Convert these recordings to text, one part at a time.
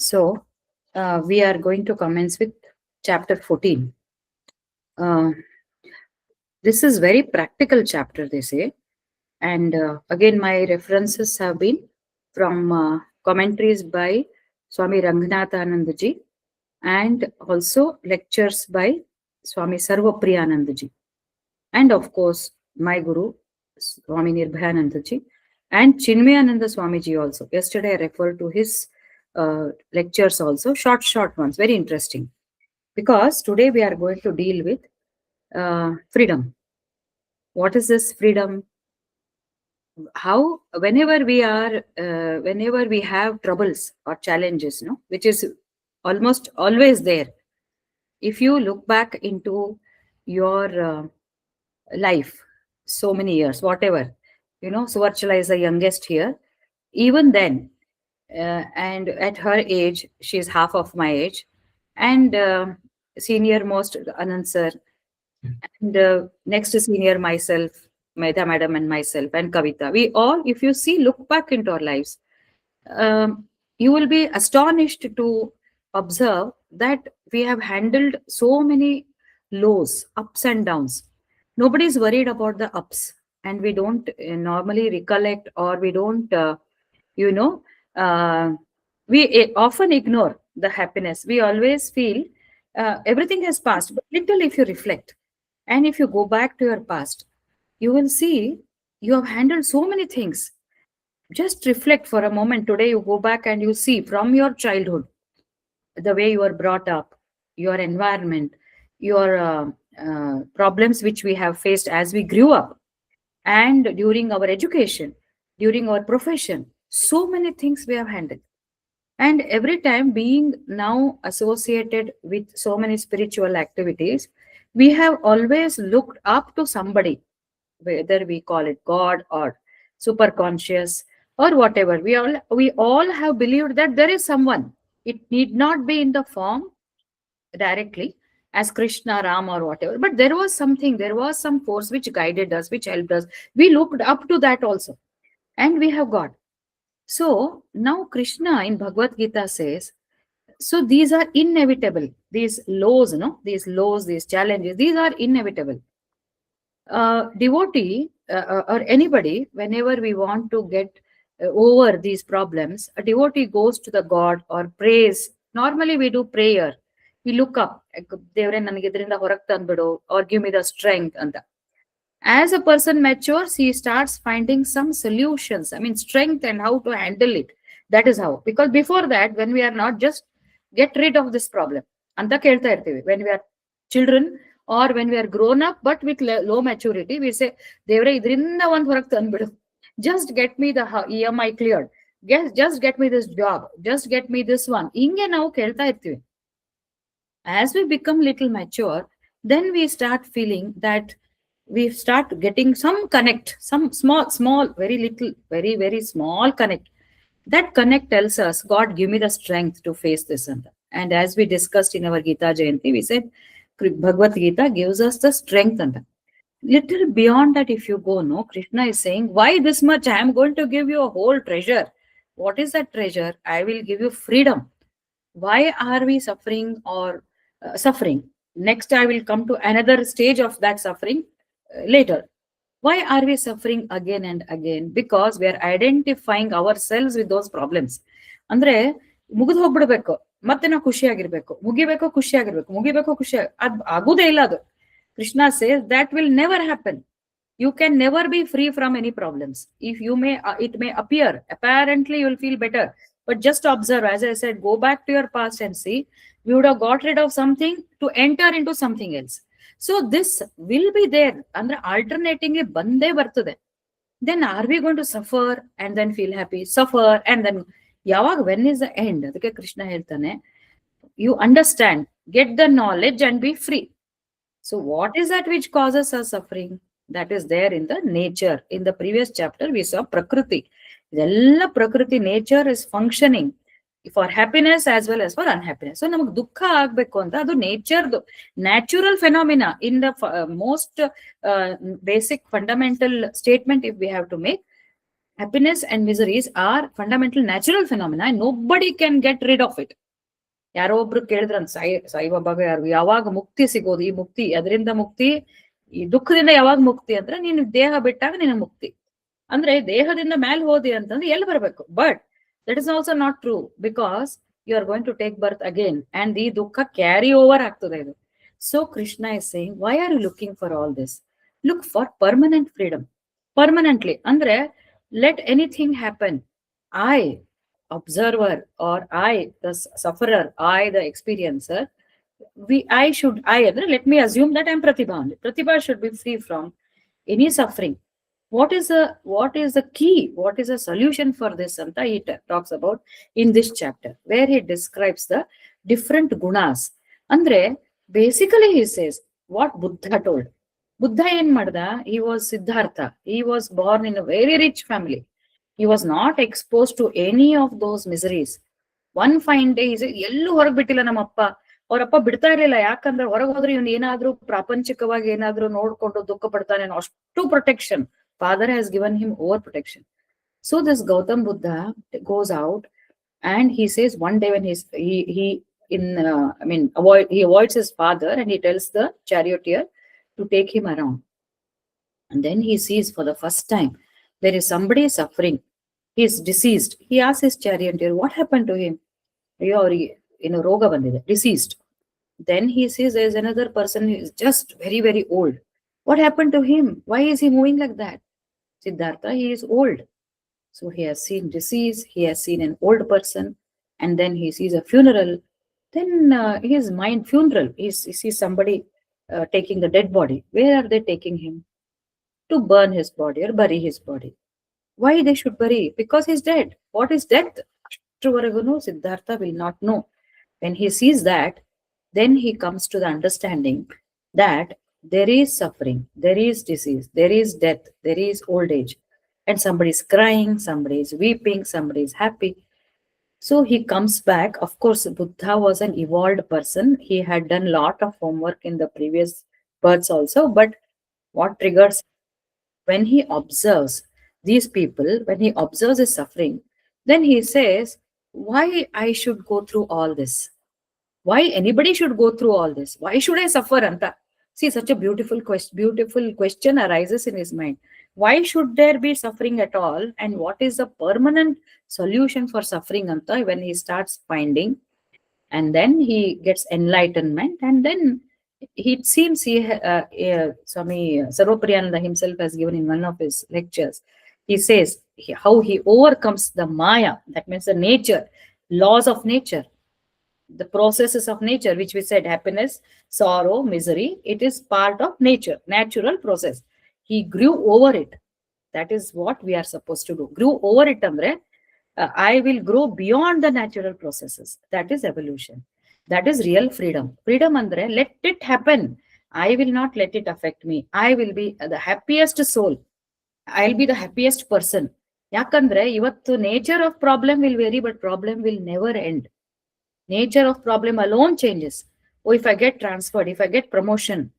So, we are going to commence with chapter 14. Uh, this is very practical chapter, they say. And again, my references have been from commentaries by Swami Ranganathanandaji and also lectures by Swami Sarvapriyanandaji. And of course, my guru, Swami Nirbhayanandaji, and Chinmayananda Swamiji also. Yesterday, I referred to his lectures also, short ones, very interesting. Because today we are going to deal with freedom. What is this freedom? How, whenever we have troubles or challenges, no, which is almost always there. If you look back into your life, so many years, whatever, Suvarchala is the youngest here. Even then, and at her age, she is half of my age, and senior most Anand sir, and next senior myself, Medha madam, and myself, and Kavita. We all, if you see, look back into our lives, you will be astonished to observe that we have handled so many lows, ups and downs. Nobody is worried about the ups, and we don't normally recollect, or we don't, you know, uh, we often ignore the happiness. We always feel everything has passed. But little, if you reflect, and if you go back to your past, you will see you have handled so many things. Just reflect for a moment. Today, you go back and you see from your childhood, the way you were brought up, your environment, your problems which we have faced as we grew up, and during our education, during our profession. So many things we have handled. And every time, being now associated with so many spiritual activities, we have always looked up to somebody, whether we call it God or super conscious or whatever. We all have believed that there is someone. It need not be in the form directly as Krishna, Ram, or whatever, but there was something, there was some force which guided us, which helped us. We looked up to that also, and we have got. So now Krishna in Bhagavad Gita says, so these are inevitable. These lows, these lows, these challenges, these are inevitable. Devotee or anybody, whenever we want to get over these problems, a devotee goes to the God or prays. Normally we do prayer. We look up, "Devare nanage idrinda ಹೊರಗೆ ತಂದ್ಬಿಡು," or "give me the strength" ಅಂತ. As a person matures, he starts finding some solutions. I mean, strength and how to handle it. That is how. Because before that, when we are not, just get rid of this problem. Anta kelta irthivi. When we are children or when we are grown up, but with low maturity, we say, "Devare idrinda ಒಂದು ಹೊರಗೆ ತಂದ್ಬಿಡು. Just get me the EMI cleared. Just get me this job. Just get me this one." ಹಿಂಗೆ ನಾವು ಕೇಳ್ತಾ ಇರ್ತೀವಿ. As we become little mature, then we start feeling that we start getting some connect, some small, very little, very small connect. That connect tells us, God, give me the strength to face this. And as we discussed in our Gita Jayanti, we said Bhagavad Gita gives us the strength. Little beyond that, if you go, no, Krishna is saying, why this much? I am going to give you a whole treasure. What is that treasure? I will give you freedom. Why are we suffering or suffering? Next, I will come to another stage of that suffering later. Why are we suffering again and again? Because we are identifying ourselves with those problems. ಅಂದ್ರೆ ಮುಗಿದು ಹೋಗ್ಬಿಡ್ಬೇಕು, ಮತ್ತೆ ನಾವು ಖುಷಿಯಾಗಿರ್ಬೇಕು, ಮುಗಿಬೇಕು ಖುಷಿ ಅದ್ ಆಗುದೇ ಇಲ್ಲ. ಅದು Krishna says that will never happen. You can never be free from any problems. If you may, it may appear, apparently you will feel better, but just observe, as I said, go back to your past and see, you would have got rid of something to enter into something else. So this will be there, andre alternating bande bartade. Then are we going to suffer and then feel happy, suffer and then yavag, when is the end? Adike Krishna heltane, you understand, get the knowledge and be free. So what is that which causes us suffering? That is there in the nature. In the previous chapter we saw Prakriti. Ella Prakriti, nature is functioning for happiness as well as for unhappiness. So namak dukha agbeku anta adu nature, natural phenomena. In the most basic fundamental statement, if we have to make, Happiness and miseries are fundamental natural phenomena and nobody can get rid of it. ಯಾರೋ ಒಬ್ರು ಕೇಳಿದ್ರಂತ ಸಾಯಿಬಾಬಾಗ ಯಾರು ಯಾವಾಗ ಮುಕ್ತಿ ಸಿಗೋದು, ಈ ಮುಕ್ತಿ ಅದರಿಂದ ಮುಕ್ತಿ, ಈ ದುಃಖದಿಂದ ಯಾವಾಗ ಮುಕ್ತಿ ಅಂದ್ರೆ ನೀನು ದೇಹ ಬಿಟ್ಟಾಗ ನಿನ್ನ ಮುಕ್ತಿ. ಅಂದ್ರೆ ದೇಹದಿಂದ ಮೇಲೆ ಹೋದಿ ಅಂತಂದ್ರೆ ಎಲ್ಲಿ ಬರ್ಬೇಕು? But that is also not true, because you are going to take birth again and ಈ ದುಃಖ ಕ್ಯಾರಿ ಓವರ್ ಆಗ್ತದೆ ಇದು. So Krishna is saying, why are you looking for all this? Look for permanent freedom. Permanently ಅಂದ್ರೆ let anything happen, I observer or I the sufferer, I the experiencer, I let me assume that I'm Pratibha only. Pratibha should be free from any suffering. What is the key? What is the solution for this? Anta he talks about in this chapter, where he describes the different gunas. Andre basically he says what Buddha told. Buddha ಏನ್ ಮಾಡ್ದ? He was Siddhartha. He was born in a very rich family. He was not exposed to any of those miseries. One fine day he said, ಎಲ್ಲೂ ಹೊರಗ್ ಬಿಟ್ಟಿಲ್ಲ ನಮ್ಮಪ್ಪ. ಅವರಪ್ಪ ಬಿಡ್ತಾ ಇರ್ಲಿಲ್ಲ, ಯಾಕಂದ್ರೆ ಹೊರಗೆ ಹೋದ್ರೆ ಇವ್ನು ಏನಾದ್ರೂ ಪ್ರಾಪಂಚಿಕವಾಗಿ ಏನಾದ್ರೂ ನೋಡ್ಕೊಂಡು ದುಃಖ ಪಡ್ತಾನೆ, ಅಷ್ಟು protection. Father has given him over protection. So this Gautam Buddha goes out and he says one day when he in he avoids his father and he tells the charioteer to take him around. And then he sees for the first time there is somebody suffering. He is deceased. He asks his charioteer, what happened to him? Roga bandide, deceased. Then he sees there is another person who is just very, very old. What happened to him? Why is he moving like that? Siddhartha, he is old. So he has seen disease, he has seen an old person, and then he sees a funeral. Then his mind, funeral, he sees somebody taking the dead body. Where are they taking him? To burn his body or bury his body. Why they should bury? Because he's dead. What is death? Siddhartha will not know. When he sees that, then he comes to the understanding that there is suffering, there is disease, there is death, there is old age. And somebody is crying, somebody is weeping, somebody is happy. So he comes back. Of course, Buddha was an evolved person. He had done a lot of homework in the previous births also. But what triggers? When he observes these people, when he observes his suffering, then he says, why I should go through all this? Why anybody should go through all this? Why should I suffer, Anta? See, such a beautiful question arises in his mind. Why should there be suffering at all? And what is the permanent solution for suffering, Anta? When he starts finding, and then he gets enlightenment, and then it seems Swami Sarvapriyananda himself has given in one of his lectures. He says how he overcomes the Maya, that means the nature, laws of nature, the processes of nature, which we said happiness, sorrow, misery, it is part of nature, natural process. He grew over it. That is what we are supposed to do. Grew over it andre, I will grow beyond the natural processes. That is evolution. That is real freedom. Freedom andre, let it happen. I will not let it affect me. I will be the happiest soul. I'll be the happiest person. Yakandre ivattu nature of problem will vary, but problem will never end. Nature of problem alone changes. Oh, if I get transferred, if I get promotion,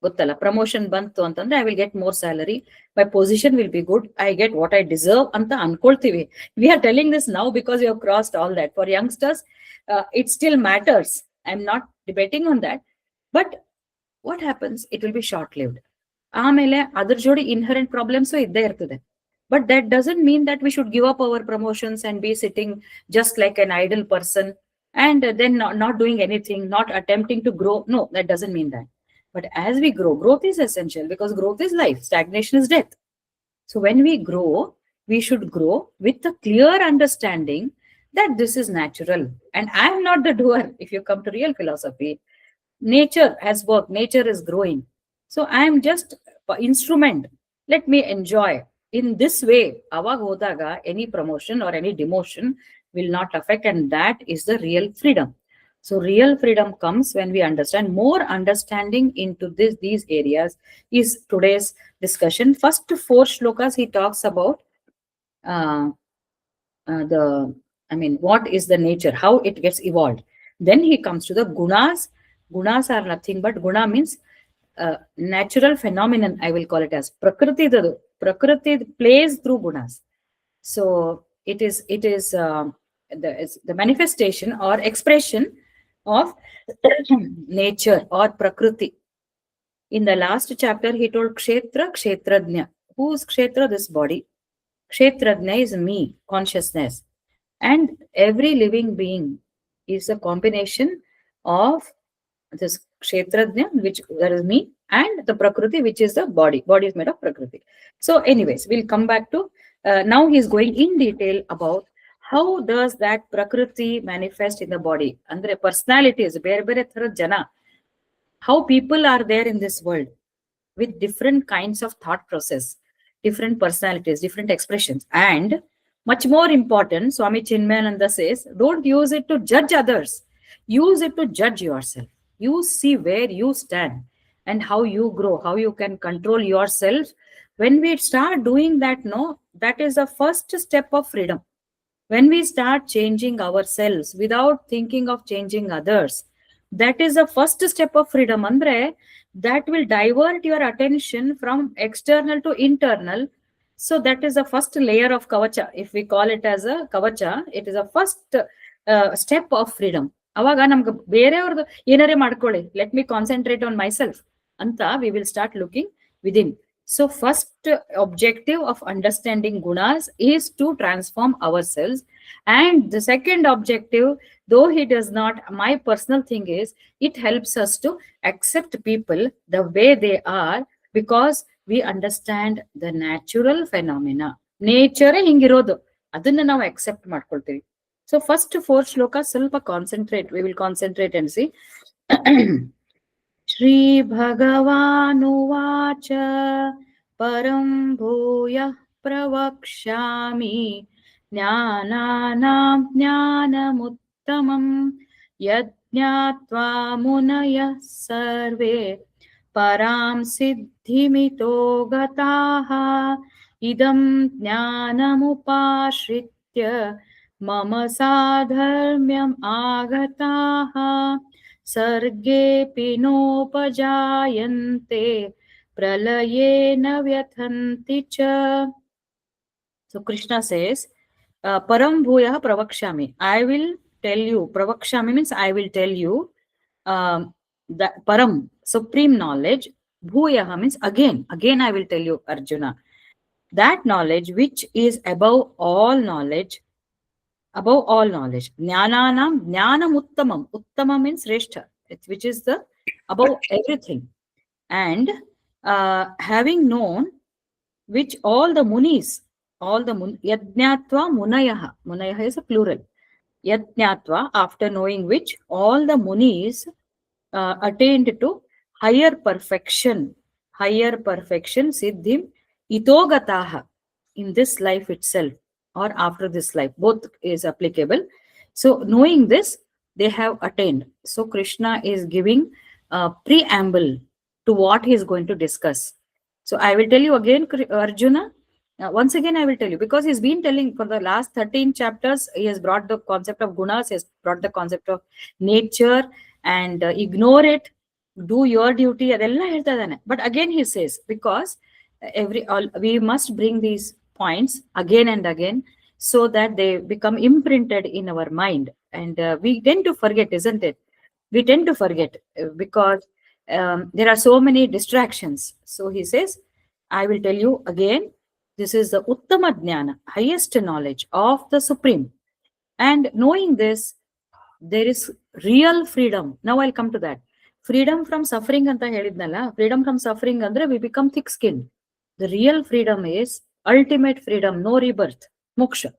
gottala promotion bantu antandre I will get more salary, my position will be good, I get what I deserve anta ankoltivi. We are telling this now because you have crossed all that. For youngsters, it still matters. I'm not debating on that. But what happens? It will be short lived. ಆಮೇಲೆ ಅದ್ರ ಜೋಡಿ inherent problems ಇದ್ದೇ ಇರ್ತದೆ. But that doesn't mean that we should give up our promotions and be sitting just like an idle person and then not doing anything, not attempting to grow. No, that doesn't mean that. But as we grow, growth is essential because growth is life. Stagnation is death. So when we grow, we should grow with a clear understanding that this is natural. And I am not the doer. If you come to real philosophy, nature has worked, nature is growing. So I am just an instrument. Let me enjoy. In this way, avag hodaga any promotion or any demotion will not affect, and that is the real freedom. So real freedom comes when we understand. More understanding into these areas is today's discussion. First 4 shlokas he talks about what is the nature, how it gets evolved. Then he comes to the gunas. Gunas are nothing but, guna means natural phenomenon, I will call it as prakriti dadu. Prakriti plays through gunas. So it's the manifestation or expression of nature or prakriti. In the last chapter, he told Kshetra, Kshetrajna. Who's Kshetra? This body. Kshetrajna is me, consciousness. And every living being is a combination of this Kshetrajna, which that is me, and the Prakriti, which is the body. Body is made of Prakriti. So, anyways, we'll come back to now he's going in detail about how does that Prakriti manifest in the body. Andre personalities, ಬೇರೆ ಬೇರೆ ಥರದ ಜನ, how people are there in this world with different kinds of thought process, different personalities, different expressions. And much more important, Swami Chinmayananda says, don't use it to judge others. Use it to judge yourself. You see where you stand and how you grow, how you can control yourself. When we start doing that, no, that is the first step of freedom. When we start changing ourselves without thinking of changing others, that is the first step of freedom. Andre, that will divert your attention from external to internal. So that is the first layer of kavacha. If we call it as a kavacha, it is a first step of freedom. ಅವಾಗ ನಮ್ಗೆ ಬೇರೆಯವ್ರದ್ದು ಏನಾರೇ ಮಾಡ್ಕೊಳ್ಳಿ, let me concentrate on myself ಅಂತ we will start looking within. So first objective of understanding gunas is to transform ourselves. And the second objective, though he does not, my personal thing is, it helps us to accept people the way they are, because we understand the natural phenomena. Nature hingirodu, adanna ನಾವು accept ಮಾಡ್ಕೊಳ್ತೀವಿ. So first 4 shlokas ಸ್ವಲ್ಪ concentrate, we will concentrate and see. श्रीभगवानुवाच परं भूयः प्रवक्ष्यामि ज्ञानानां ज्ञानमुत्तमं यज्ञात्वा मुनयः सर्वे परां सिद्धिमितो गताः इदं ज्ञानमुपाश्रित्य मम साधर्म्यम् आगताः सर्गेऽपि नोपजायन्ते प्रलये न व्यथन्ति च. So Krishna says, param bhuyah pravakshami. I will tell you. Pravakshami means I will tell you. That param, supreme knowledge. Bhuyah means again. Again I will tell you, Arjuna. That knowledge which is above all knowledge. Above all knowledge. Jnananam jnanam uttamam. Uttamam means shrestha, which is the above everything. And having known which all the munis, yajnatva munayah. Munayah is a plural. Yajnatva, after knowing which all the munis attained to higher perfection, siddhim itogataha, in this life itself or after this life, both is applicable. So knowing this, they have attained. So Krishna is giving a preamble to what he is going to discuss. So I will tell you again, Arjuna, once again I will tell you, because he's been telling for the last 13 chapters, he has brought the concept of gunas, he has brought the concept of nature, and ignore it, do your duty, adella ಹೇಳ್ತಾ ಇದ್ದಾನೆ. But again he says, because we must bring these points again and again, so that they become imprinted in our mind. And we tend to forget, isn't it? We tend to forget because there are so many distractions. So he says, I will tell you again, this is the uttama jnana, highest knowledge of the supreme. And knowing this, there is real freedom. Now I'll come to that. Freedom from suffering anta helidnalla. Freedom from suffering andre we become thick skinned. The real freedom is ultimate freedom, no rebirth, moksha,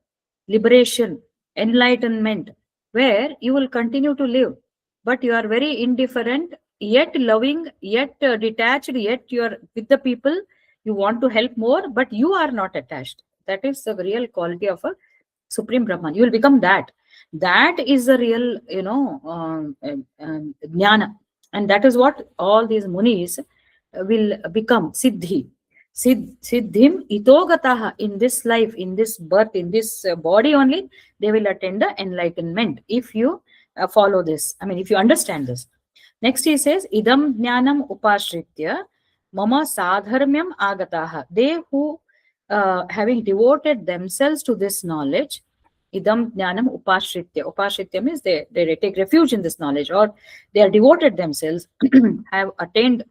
liberation, enlightenment, where you will continue to live, but you are very indifferent, yet loving, yet detached, yet you are with the people, you want to help more, but you are not attached. That is the real quality of a supreme Brahman. You will become that. That is the real, jnana. And that is what all these munis will become, siddhi. Siddhim itogataha, in this life, in this birth, in this body only, they will attain the enlightenment if you follow this. I mean, if you understand this. Next he says, idam jnanam upashritya mama sadharmyam agataha. They who having devoted themselves to this knowledge, idam jnanam upashritya. Upashritya means they take refuge in this knowledge, or they are devoted themselves, have attained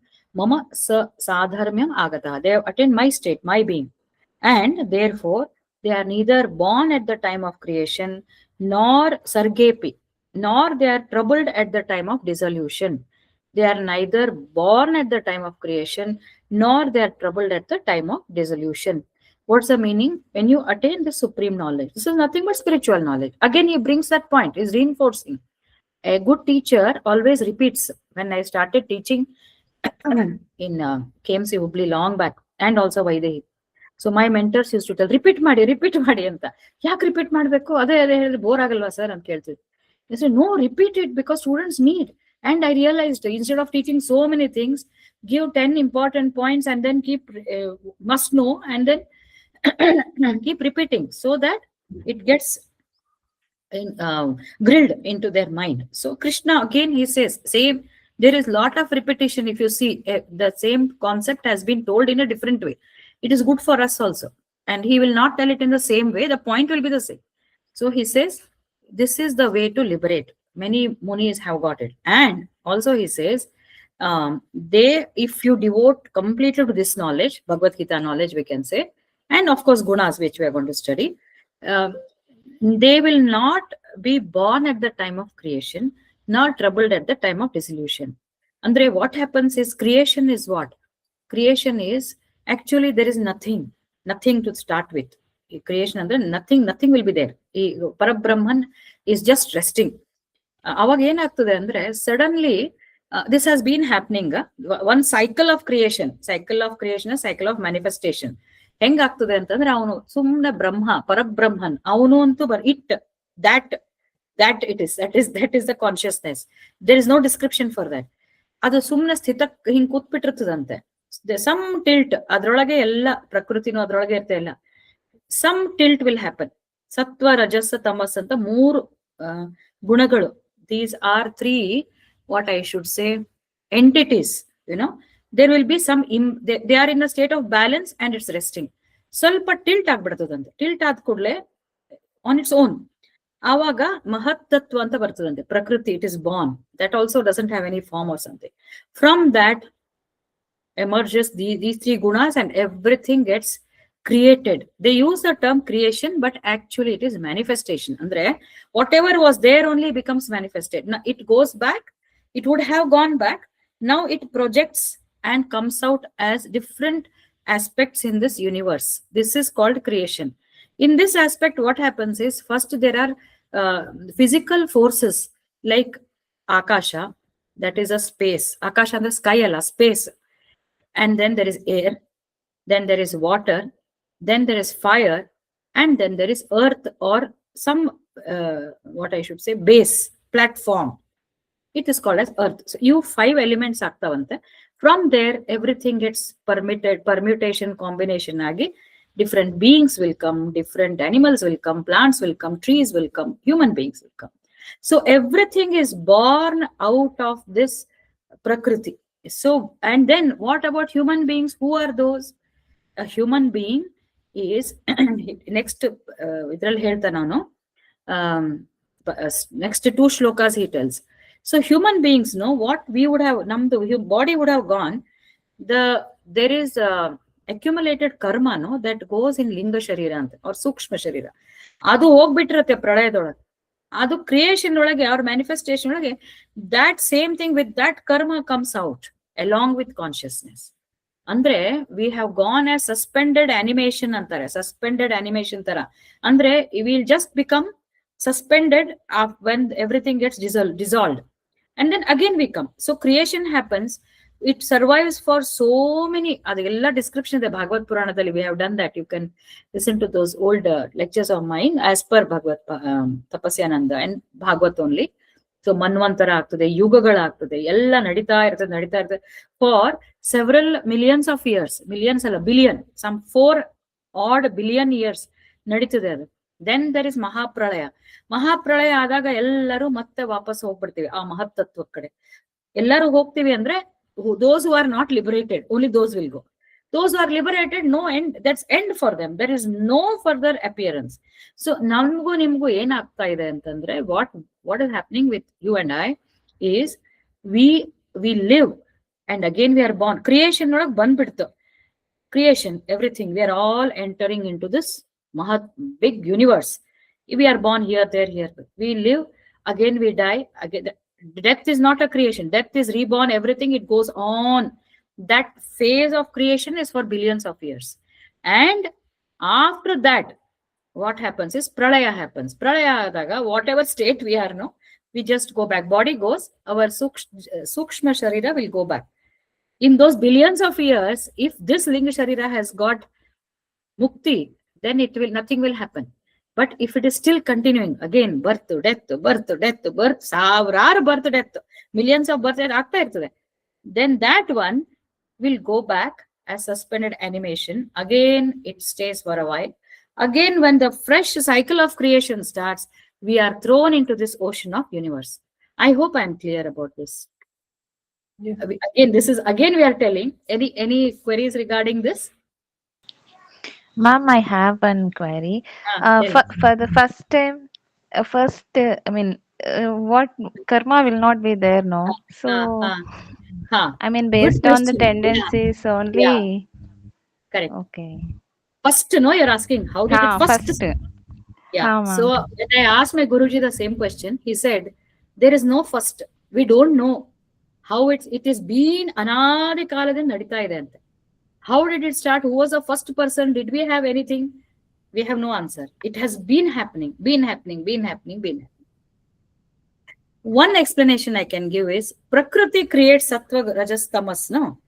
mama sadharmyam agata. They have attained my state, my being. And therefore, they are neither born at the time of creation, nor sargepi, nor they are troubled at the time of dissolution. They are neither born at the time of creation, nor they are troubled at the time of dissolution. What's the meaning? When you attain the supreme knowledge, this is nothing but spiritual knowledge. Again, he brings that point, is reinforcing. A good teacher always repeats. When I started teaching in KMC Hubli long back, and also Vaidehi, so my mentors used to tell, repeat ಮಾಡಿ ಅಂತ. ಯಾಕೆ repeat ಮಾಡಬೇಕು, ಅದೇ ಹೇಳಿದ್ರೆ bore ಆಗಲ್ವಾ sir ಅಂತ ಕೇಳ್ತಿದ್ರು. I said, no, repeat it because students need. And I realized, instead of teaching so many things, give 10 important points and then keep must know, and then keep repeating so that it gets grilled into their mind. So Krishna, again, he says, same, there is lot of repetition. If you see, the same concept has been told in a different way. It is good for us also. And he will not tell it in the same way. The point will be the same. So he says, this is the way to liberate. Many munis have got it. And also he says, if you devote completely to this knowledge, Bhagavad-gita knowledge, we can say, and of course Gunas, which we are going to study, they will not be born at the time of creation, nor troubled at the time of dissolution. Andre, what happens is, creation is what? Creation is, actually there is nothing to start with. Creation andre nothing will be there. Parabrahman is just resting. ಅವಾಗ ಏನಾಗ್ತದೆ ಅಂದ್ರೆ, suddenly this has been happening, one cycle of creation, cycle of manifestation. ಹೆಂಗಾಗ್ತದೆ ಅಂತಂದ್ರೆ, ಅವನು ಸುಮ್ನೆ ಬ್ರಹ್ಮ, ಪರಬ್ರಹ್ಮನ್ ಅವನು ಅಂತೂ that is the consciousness. There is no description for that. ಅದು ಸುಮ್ನೆ ಸ್ಥಿತ ಹಿಂಗ್ ಕೂತ್ಬಿಟ್ಟಿರ್ತದಂತೆ. ಸಮ್ ಟಿಲ್ಟ್, ಅದ್ರೊಳಗೆ ಎಲ್ಲ ಪ್ರಕೃತಿನೂ ಅದ್ರೊಳಗೆ ಇರ್ತಾ ಇಲ್ಲ. Some tilt will happen. ಸತ್ವ, ರಜಸ್, ತಮಸ್ ಅಂತ 3 ಗುಣಗಳು. These are 3, what I should say, entities. There will be some, they are in a state of balance and it's resting. ಸ್ವಲ್ಪ ಟಿಲ್ಟ್ ಆಗ್ಬಿಡ್ತದಂತೆ. ಟಿಲ್ಟ್ ಆದ ಕೂಡಲೇ ಆನ್ ಇಟ್ಸ್ ಓನ್, ಆವಾಗ ಮಹತ್ತತ್ವ ಅಂತ ಬರ್ತದಂತೆ. ಪ್ರಕೃತಿ, it is Born. That also doesn't have any form or something. From that emerges these 3 gunas, and everything gets created. They use the term creation, but actually it is manifestation. Andre, whatever was there only becomes manifested. Now it goes back. It would have gone back. Now it projects and comes out as different aspects in this universe. This is called creation. In this aspect, what happens is, first there are physical forces like akasha, that is a space. Akasha and the sky alla, space. And then there is air, then there is water, then there is fire, and then there is earth, or some what I should say, base, platform. It is called as earth. So you 5 elements ಆಗ್ತಾವಂತೆ. From there everything gets permutation, combination agi different beings will come, different animals will come, plants will come, trees will come, human beings will come. So everything is born out of this prakriti. So, and then what about human beings? Who are those? A human being is next idರಲ್ಲಿ ಹೇಳ್ತಾ ನಾನು, next 2 shlokas he tells. So human beings know what we would have, namdu body would have gone. There is accumulated karma, no, that goes in linga sharira anta, or sukshma sharira. ಅದು ಹೋಗ್ಬಿಟ್ಟಿರತ್ತೆ ಪ್ರಳಯದೊಳಗೆ. ಅದು creation ಒಳಗೆ, ಅವ್ರ manifestation ಒಳಗೆ, that same thing with that karma comes out along with consciousness. ಅಂದ್ರೆ we have gone as suspended animation ಅಂತಾರೆ. suspended animation ತರ ಅಂದ್ರೆ we will just become suspended when everything gets dissolved, and then again we come. So creation happens, it survives for so many, adella description the Bhagavad Puranadalli, we have done that. You can listen to those old lectures of mine as per Bhagavad Tapasyananda and Bhagavad only. So ಮನ್ವಂತರ ಆಗ್ತದೆ, ಯುಗಗಳಾಗ್ತದೆ, ಎಲ್ಲ ನಡೀತಾ ಇರ್ತದೆ for several millions of years. Millions ಅಲ್ಲ, billion, some 4 odd billion years ನಡೀತದೆ ಅದು. Then there is ಮಹಾಪ್ರಳಯ ಆದಾಗ ಎಲ್ಲರೂ ಮತ್ತೆ ವಾಪಸ್ ಹೋಗ್ಬಿಡ್ತೀವಿ ಆ ಮಹತ್ತತ್ವ ಕಡೆ. ಎಲ್ಲರೂ ಹೋಗ್ತೀವಿ ಅಂದ್ರೆ, those who are not liberated, only those will go. Those who are liberated, no end, that's end for them. There is no further appearance. So namgu nimgu ಏನ್ ಆಗ್ತಾ ಇದೆ ಅಂತಂದ್ರೆ, what is happening with you and I is we we live and again we are born. Creation ಒಳಗ್ ಬಂದ್ಬಿಡ್ತು. Creation, everything, we are all entering into this mahat big universe. We are born here, there, here. We live, again we die. Again, death is not a creation. Death is reborn. Everything, it goes on. That phase of creation is for billions of years. And after that, what happens is pralaya happens. Pralaya adaga, whatever state we are now, we just go back. Body goes, our sukshma sharira will go back. In those billions of years, if this linga sharira has got mukti, then it will, nothing will happen. But if it is still continuing, again birth to death, birth, ಸಾವಿರಾರು birth, death, millions of birth ಆಗ್ತಾ ಇರ್ತದೆ, then that one will go back as suspended animation. Again it stays for a while. Again, when the fresh cycle of creation starts, we are thrown into this ocean of universe. I hope I am clear about this. Yes. Again, this is, again we are telling, any queries regarding this? Ma'am, I have one query. Tell me. For the first time, I mean, what karma will not be there, no? So, I mean, Good based on the question. tendencies only. Yeah. Correct. Okay. First, no, you're asking, how did it first First. start? Yeah. Ma'am. So when I asked my Guruji the same question, he said, there is no first. We don't know how it is been anadi kaladinda nadita ide ante. How did it start? Who was the first person? Did we have anything? We have no answer. It has been happening. One explanation I can give is Prakriti creates Sattva, Rajas, Tamas, no?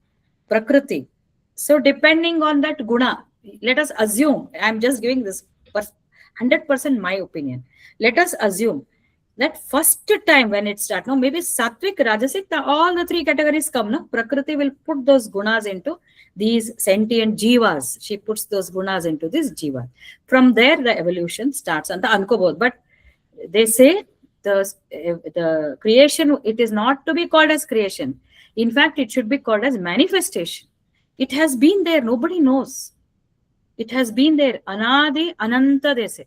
Prakriti. So depending on that guna, let us assume, I'm just giving this 100% my opinion. Let us assume that first time when it starts, no, maybe Sattvic, Rajasic, all the three categories come, no? Prakriti will put those gunas into these sentient jivas. She puts those gunas into this jiva. From there, the evolution starts. And the ankobod. But they say the creation, it is not to be called as creation. In fact, it should be called as manifestation. It has been there. Nobody knows. It has been there. Anadi ananta dese.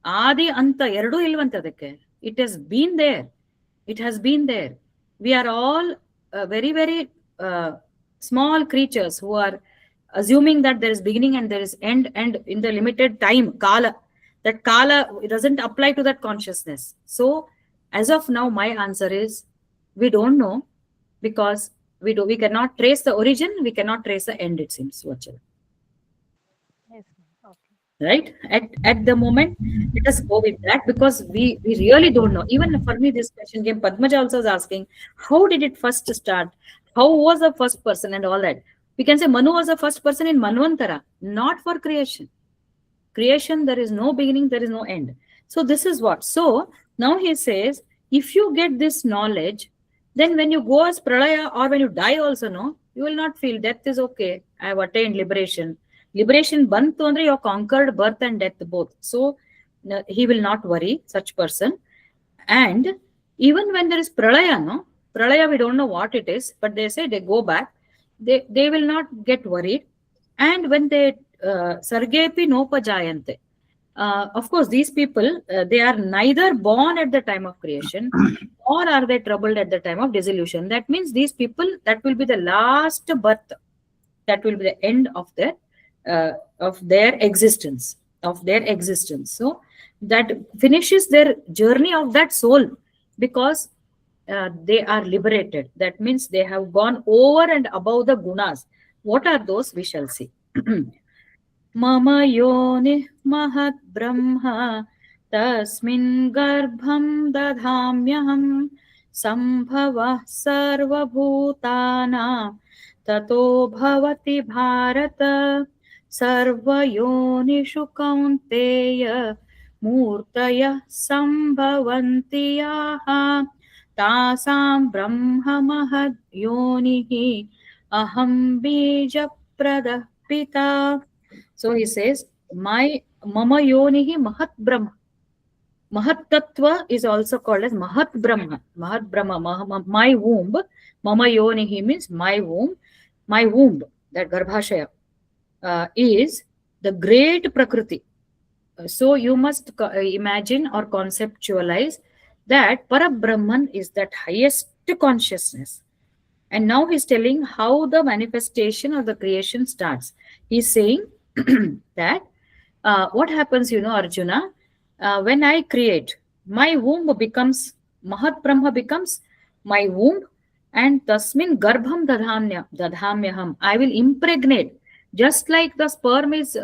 Adi anta erdu ilvantadake. It has been there. It has been there. We are all very, very small creatures who are assuming that there is beginning and there is end, and in the limited time, kala, that kala, it doesn't apply to that consciousness. So as of now, my answer is we don't know, because we cannot trace the origin, we cannot trace the end, it seems. Yes. Okay. Right? At the moment, let us go with that, because we really don't know. Even for me, this question came, Padmaja also was asking, how did it first start? How was the first person and all that? We can say Manu was the first person in Manvantara, not for creation. Creation, there is no beginning, there is no end. So this is what. So now he says, if you get this knowledge, then when you go as pralaya or when you die also, no, you will not feel death is okay. I have attained liberation. Liberation bantu andre you have conquered birth and death both. So he will not worry, such person. And even when there is pralaya, no, pralaya, we don't know what it is, but they say they go back, they will not get worried. And when they sargepi nopajayante, of course these people, they are neither born at the time of creation or are they troubled at the time of dissolution. That means these people, that will be the last birth, that will be the end of their existence, so that finishes their journey of that soul, because they are liberated. That means they have gone over and above the gunas. What are those? We shall see. Mama yoni mahat brahma tasmin garbham dadhamyaham sambhava sarva bhutana tato bhavati bharata sarva yonishu kaunteya murtaya sambhavanti yaha tasam brahma mahad yonihi aham bija pradah pita. So he says, my mama yonihi mahat brahma. Mahat tattva is also called as mahat brahma. Mahat brahma, my womb. Mama yonihi means my womb. My womb. that Garbhashaya, is the great Prakriti. So you must imagine or conceptualize that Parabrahman is that highest consciousness. And now he's telling how the manifestation of the creation starts. He's saying that what happens, Arjuna, when I create, my womb becomes, Mahat Brahma becomes my womb, and tasmin garbham dadhamyaham. I will impregnate. Just like the sperm is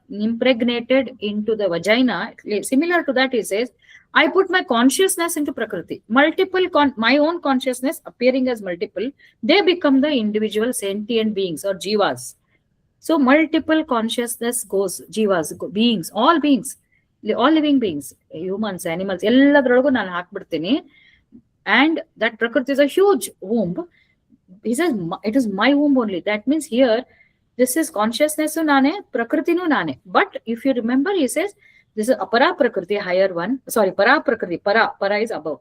impregnated into the vagina, similar to that, he says, I put my consciousness into Prakriti. Multiple, my own consciousness appearing as multiple, they become the individual sentient beings or jivas. So multiple consciousness goes, jivas, beings, all living beings, humans, animals, ಎಲ್ಲದರೊಳಗೂ ನಾನು ಹಾಕ್ಬಿಡ್ತೀನಿ. And that Prakriti is a huge womb. He says, it is my womb only. That means here, this is consciousness nane, Prakriti nu nane. But if you remember, he says, this is Apara Prakriti, higher one. Sorry, Para Prakriti. Para is above.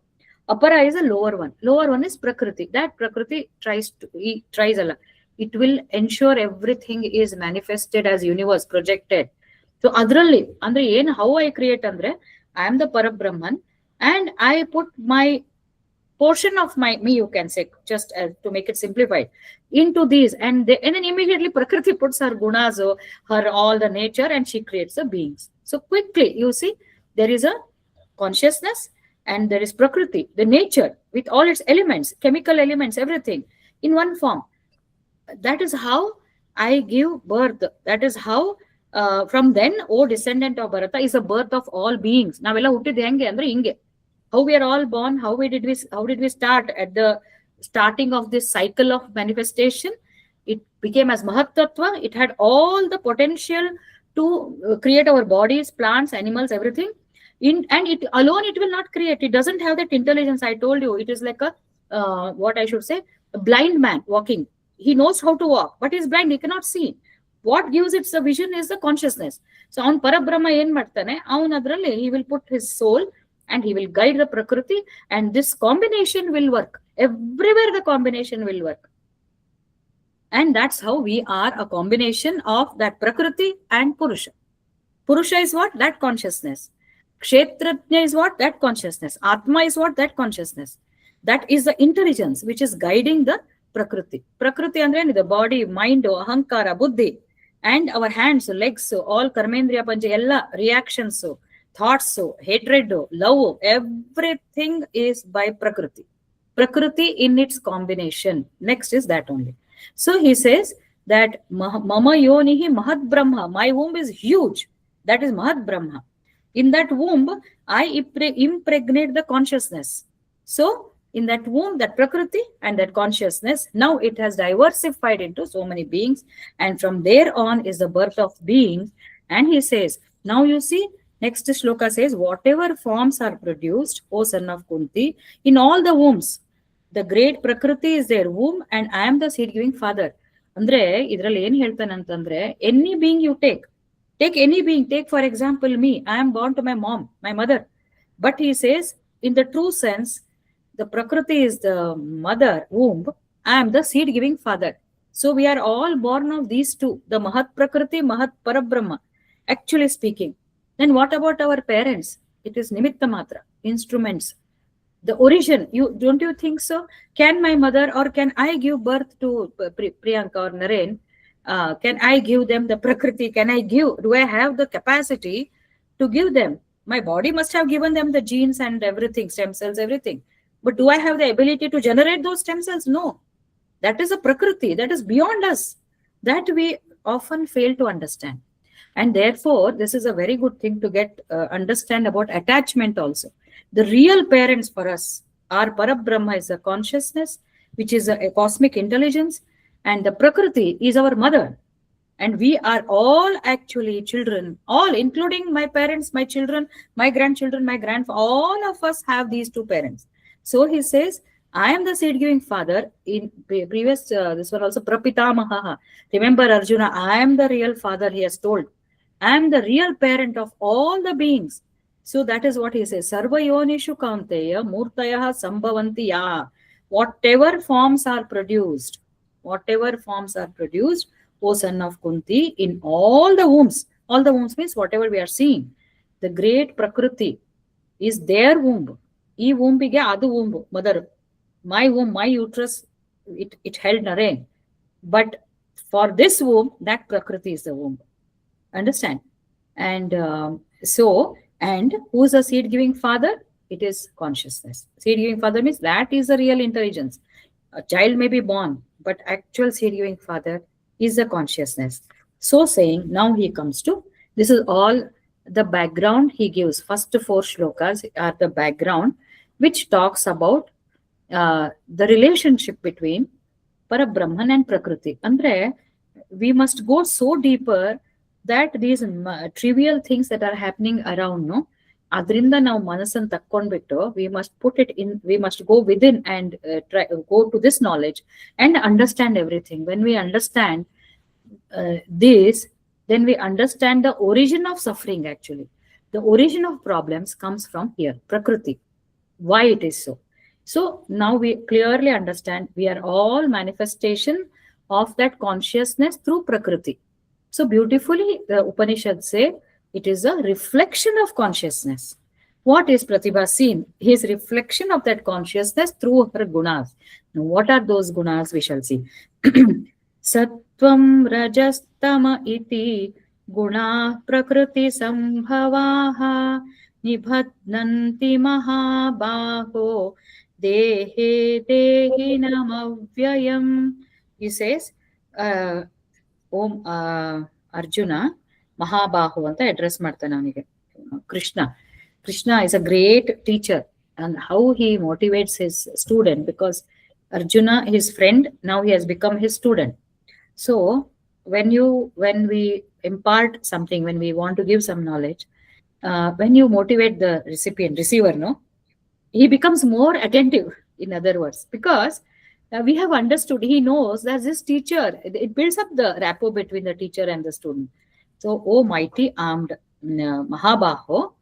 Apara is a lower one. Lower one is Prakriti. That Prakriti tries a lot. It will ensure everything is manifested as universe projected. So adralli andre how I create andre, I am the Parabrahman, and I put my portion of me, you can say, just to make it simplified, into these, and then immediately Prakriti puts her gunas, her all the nature, and she creates the beings. So quickly you see, there is a consciousness and there is Prakriti, the nature with all its elements, chemical elements, everything in one form. That is how I give birth. That is how from then, descendant of Bharata, is a birth of all beings. Navella huttid henge andre hinge. How we are all born, how did we start at the starting of this cycle of manifestation? It became as Mahat Tattva. It had all the potential to create our bodies, plants, animals, everything. And it alone, it will not create. It doesn't have that intelligence. I told you, it is like a what I should say, a blind man walking. He knows how to walk, but he's blind. He cannot see. What gives it the vision is the consciousness. So on Parabrahma yen martane, avun adralli he will put his soul and he will guide the Prakriti, and this combination will work. Everywhere the combination will work. And that's how we are a combination of that Prakriti and Purusha. Purusha is what? That consciousness. Kshetrajna is what? That consciousness. Atma is what? That consciousness. That is the intelligence which is guiding the Prakriti. Prakriti andre the body, mind, ahankara, buddhi, and our hands, legs, all karmendriya pancha, ella reactions, thoughts, hatred, love, everything is by Prakriti. Prakriti in its combination. Next is that only. So he says that Mama Yonihi Mahat Brahma, my womb is huge. That is Mahat Brahma. In that womb, I impregnate the consciousness. So in that womb, that Prakriti and that consciousness, now it has diversified into so many beings. And from there on is the birth of beings. And he says, now you see, next shloka says, whatever forms are produced, O son of Kunti, in all the wombs, the great Prakriti is their womb, and I am the seed-giving father. Andre, idralli yen heltanantandre, any being you take any being, take for example me, I am born to my mom, my mother. But he says, in the true sense, the Prakriti is the mother womb, I am the seed-giving father. So we are all born of these two, the Mahat Prakriti, Mahat Parabrahma, actually speaking. Then what about our parents? It is Nimitta Matra, instruments. The origin, don't you think so? Can my mother, or can I give birth to Priyanka or Naren? Can I give them the Prakriti? Do I have the capacity to give them? My body must have given them the genes and everything, stem cells, everything. But do I have the ability to generate those stem cells? No. That is a Prakriti. That is beyond us. That we often fail to understand. And therefore, this is a very good thing to get understand about attachment also. The real parents for us are Parabrahma is a consciousness, which is a cosmic intelligence, and the Prakriti is our mother. And we are all actually children, all including my parents, my children, my grandchildren, my grandfather, all of us have these two parents. So he says, I am the seed-giving father. In previous, this one also, Prapitamaha. Remember Arjuna, I am the real father, he has told. I am the real parent of all the beings. So that is what he says. Sarva yonishu kaunteya murtayaha sambhavanti ya. Whatever forms are produced, O son of Kunti, in all the wombs. All the wombs means whatever we are seeing. The great Prakriti is their womb. ಈ womb-ಗೆ ಅದು womb, mother. My womb, my uterus, it held Naren. But for this womb, that Prakriti is the womb. Understand? And and who's the seed giving father? It is consciousness. Seed giving father means that is the real intelligence. A child may be born, but actual seed giving father is the consciousness. So saying, now he comes to, this is all the background he gives. First four shlokas are the background, which talks about the relationship between Parabrahman and Prakriti. Andre, we must go so deeper that these trivial things that are happening around, no, adrinda ನಾವು ಮನಸ್ಸನ್ನು ತಕ್ಕೊಂಡ್ಬಿಟ್ಟು we must put it in, we must go within and try go to this knowledge and understand everything. When we understand this, then we understand the origin of suffering. Actually, the origin of problems comes from here, Prakriti. Why it is so? So now we clearly understand we are all manifestation of that consciousness through Prakriti. So beautifully, the Upanishads say it is a reflection of consciousness. What is Pratibha seen? His reflection of that consciousness through her gunas. Now, what are those gunas? We shall see. Sattvam rajastama iti guna prakriti sambhavaha nibhadnanti mahabaho dehe dehinam avyayam. He says, ಓಂ ಅರ್ಜುನ ಮಹಾಬಾಹು ಅಂತ address ಮಾಡ್ತಾನೆ ಅವನಿಗೆ. Krishna is a great teacher, and how he motivates his student, because Arjuna, his friend, now he has become his student. So when we impart something, when we want to give some knowledge, when you motivate the receiver, no, he becomes more attentive, in other words, because we have understood, he knows that this teacher, it builds up the rapport between the teacher and the student. So, O mighty armed Mahabaho,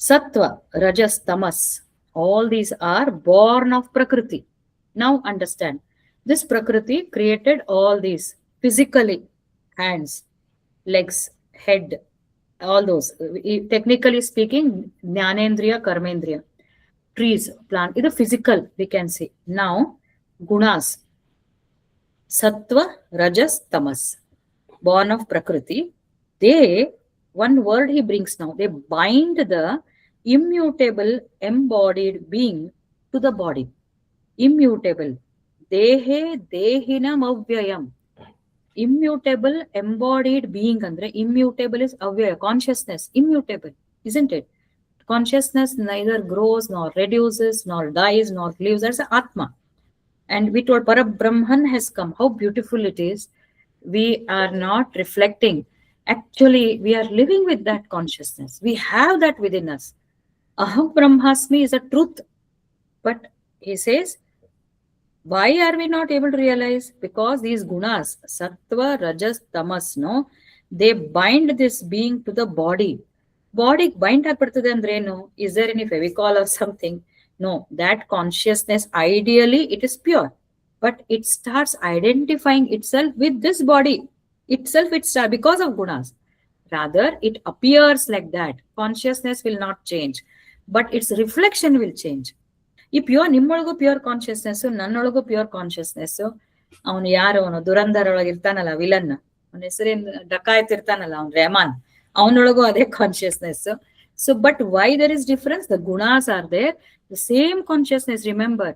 Sattva, Rajas, Tamas, all these are born of Prakriti. Now understand, this Prakriti created all these physically, hands, legs, head, all those. Technically speaking, Jnanendriya, Karmendriya, trees, plant, is the physical, we can see. Now, Gunas, Sattva, Rajas, Tamas, born of Prakriti, they, one word he brings now, they bind the immutable embodied being to the body. Immutable. Dehe dehinam avyayam. Immutable embodied being, andre immutable is avyaya, consciousness, immutable, isn't it? Consciousness neither grows nor reduces nor dies nor lives. That's Atma. And we told Parabrahman has come. How beautiful it is. We are not reflecting. Actually, we are living with that consciousness. We have that within us. Aham Brahmasmi is a truth. But he says, why are we not able to realize? Because these gunas, Sattva, Rajas, Tamas, no, they bind this being to the body. Body bind agbiಡ್ತದೆ ಅಂದ್ರೆ ಏನು? Is there any Fevicol or something? No, that consciousness, ideally, it is pure, but it starts identifying itself with this body. Itself, it starts because of gunas. Rather, it appears like that. Consciousness will not change, but its reflection will change. ಈ pure, ನಿಮ್ಮೊಳಗೂ pure consciousness, ನನ್ನೊಳಗೂ pure consciousness. ಅವನು ಯಾರು, ಅವನು ದುರಂಧರ ಒಳಗೆ ಇರ್ತಾನಲ್ಲ, villain, ಅವನ ಹೆಸರೇನು, ಡಕಾಯತ್ ಇರ್ತಾನಲ್ಲ, ಅವ್ನು ರೆಹಮಾನ್, ಅವನೊಳಗೂ ಅದೇ consciousness. So, but why there is difference? The gunas are there. The same consciousness, remember,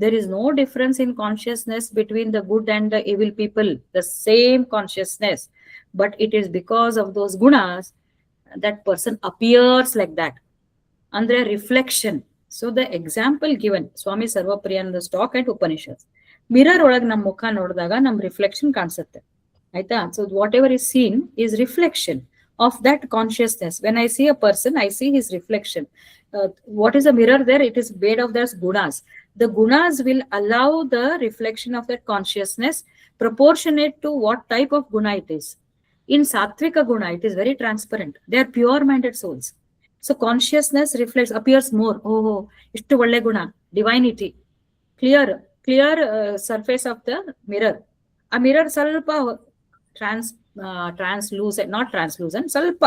there is no difference in consciousness between the good and the evil people. The same consciousness. But it is because of those gunas that person appears like that. Andre reflection. So the example given, Swami Sarvapriyananda talk at Upanishads. Mirror ಒಳಗೆ ನಮ್ಮ ಮುಖ ನೋಡಿದಾಗ ನಮ್ಮ reflection ಕಾಣಿಸುತ್ತೆ, ಆಯ್ತಾ? So whatever is seen is reflection of that consciousness. When I see a person, I see his reflection. What is a mirror there? It is made of those gunas. The gunas will allow the reflection of that consciousness proportionate to what type of guna it is. In Sattvika guna, it is very transparent. They are pure-minded souls. So consciousness reflects, appears more. Oh, ishtu valle guna, divinity. Clear surface of the mirror. A mirror ಸ್ವಲ್ಪ translucent, not translucent, ಸ್ವಲ್ಪ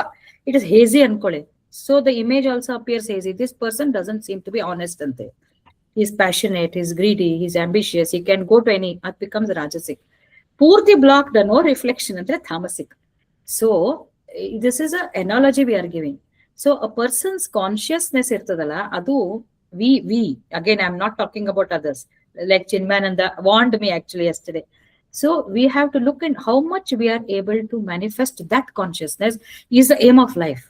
it is hazy ಅನ್ಕೊಳ್ಳಿ. So the image also appears hazy. This person doesn't seem to be honest ante. He's passionate, he's greedy, he's ambitious, he can go to any, that becomes rajasic. Purti blocked, no reflection ಅಂದ್ರೆ tamasic. So this is a analogy we are giving. So a person's consciousness irtadala adu we again, I'm not talking about others, like Chinmananda warned me actually yesterday. So we have to look in how much we are able to manifest. That consciousness is the aim of life.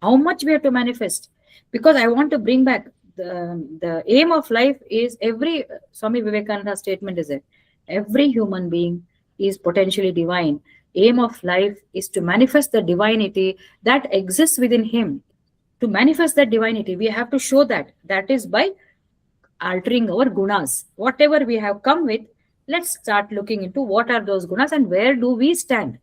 How much we have to manifest, because I want to bring back the aim of life is every, Swami Vivekananda statement is it, every human being is potentially divine. Aim of life is to manifest the divinity that exists within him. To manifest that divinity, we have to show that is by altering our gunas. Whatever we have come with, let's start looking into what are those gunas and where do we stand.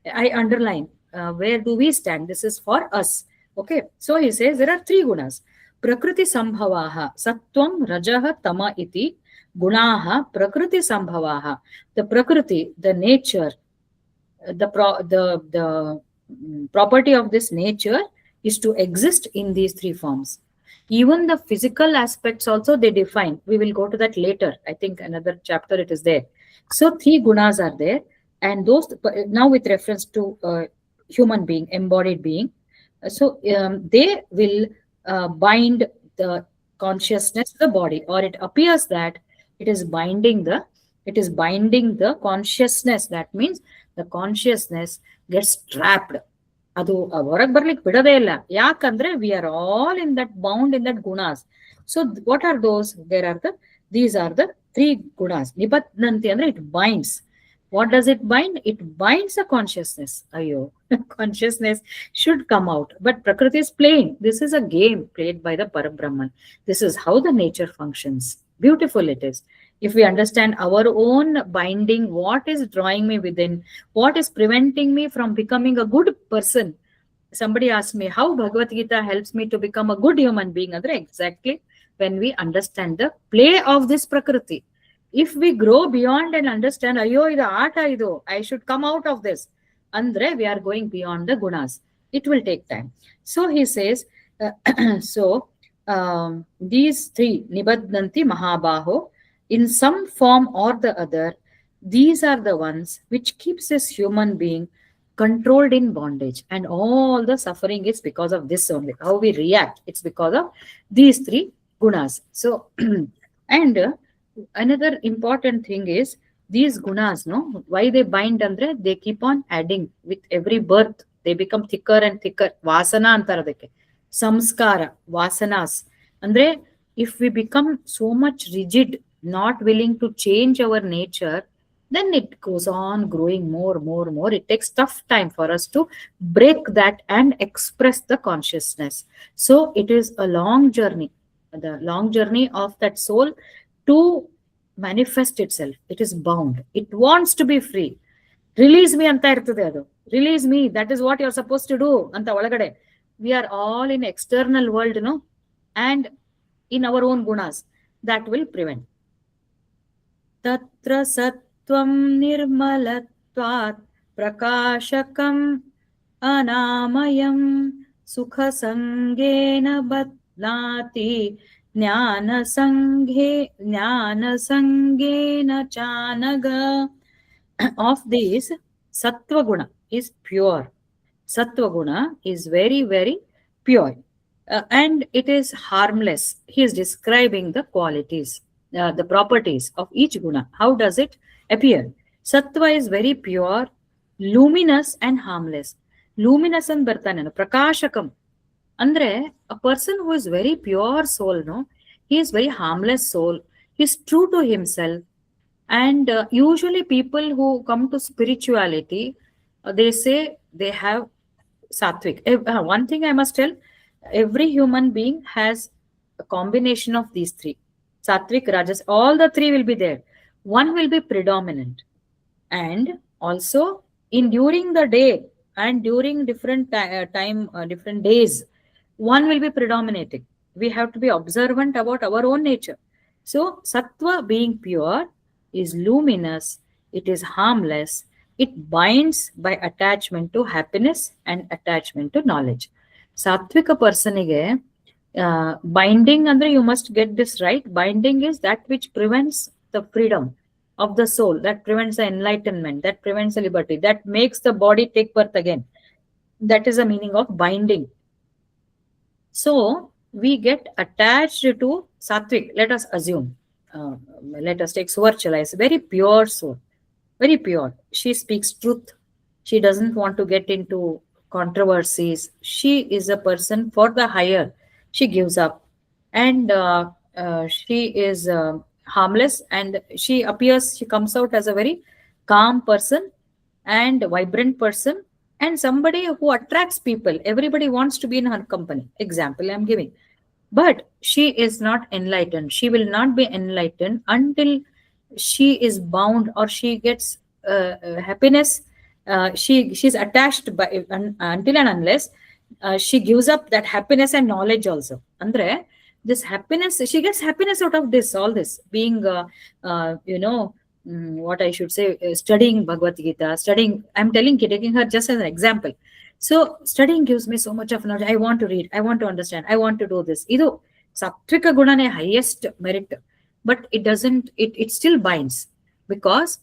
I underline, where do we stand? This is for us. Okay. So he says there are three gunas. Prakriti sambhavaha, sattvam, rajaha, tama iti. Gunaha, prakriti sambhavaha. The prakriti, the nature, the property of this nature is to exist in these three forms. Even the physical aspects also they define. We will go to that later. I think another chapter it is there. So three gunas are there, and those now with reference to human being, embodied being. So they will bind the consciousness to the body, or it appears that it is binding the consciousness. That means the consciousness gets trapped. ಅದು ಹೊರಗೆ ಬರ್ಲಿಕ್ಕೆ ಬಿಡೋದೇ ಇಲ್ಲ. ಯಾಕಂದ್ರೆ we are all in that bound in that gunas. So what are those? These are the three gunas. Nibadhanti ಅಂದ್ರೆ it binds. What does it bind? It binds the consciousness. Ayo, consciousness should come out. But Prakriti is playing. This is a game played by the Parabrahman. This is how the nature functions. Beautiful it is. If we understand our own binding, what is drawing me within, what is preventing me from becoming a good person. Somebody asked me how Bhagavad Gita helps me to become a good human being. Exactly when we understand the play of this Prakriti. If we grow beyond and understand, ayo idu aata idu, I should come out of this, andre we are going beyond the gunas. It will take time. So he says, so these three, Nibadhanti Mahabaho, in some form or the other, these are the ones which keeps this human being controlled in bondage, and all the suffering is because of this only. How we react, it's because of these three gunas. So and another important thing is these gunas, no, why they bind andre, they keep on adding with every birth. They become thicker and thicker. Vasana antar adake, samskara, vasanas. Andre if we become so much rigid, not willing to change our nature, then it goes on growing more. It takes tough time for us to break that and express the consciousness. So it is a long journey, the long journey of that soul to manifest itself. It is bound, it wants to be free. Release me anta irtade adu. Release me, that is what you are supposed to do anta olagade. We are all in external world, no, and in our own gunas. That will prevent. Tatra sattvam nirmalatvat prakashakam anamayam sukha sangena badnati jnana sangena chanaga. Of these, sattva guna is pure. Sattva guna is very, very pure. And it is harmless. He is describing the qualities, the properties of each guna. How does it appear? Sattva is very pure, luminous and harmless. Luminous and bartanenu prakashakam. Andre a person who is very pure soul, no, he is very harmless soul. He is true to himself. And usually people who come to spirituality, they say they have sattvic. One thing I must tell, every human being has a combination of these three, sattvic, rajas, all the three will be there. One will be predominant, and also in during the day and during different time different days, one will be predominating. We have to be observant about our own nature. So sattva being pure is luminous, it is harmless, It binds by attachment to happiness and attachment to knowledge. Satvika personige binding andre, you must get this right. Binding is that which prevents the freedom of the soul, that prevents the enlightenment, that prevents the liberty, that makes the body take birth again. That is the meaning of binding. So we get attached to sattvic. Let us assume, let us take Suvarchala, is very pure soul, very pure. She speaks truth. She doesn't want to get into controversies. She is a person for the higher. She gives up, and she is harmless, and she appears. She comes out as a very calm person and vibrant person, and somebody who attracts people. Everybody wants to be in her company. Example I'm giving. But she is not enlightened. She will not be enlightened until she is bound, or she gets happiness. She's attached by until and unless she gives up that happiness and knowledge also. Andre, this happiness, she gets happiness out of this, all this being, what I should say, studying Bhagavad Gita, studying. I'm taking her just as an example. So studying gives me so much of knowledge. I want to read. I want to understand. I want to do this. Idu satvika gunane highest merit, but it doesn't. It still binds because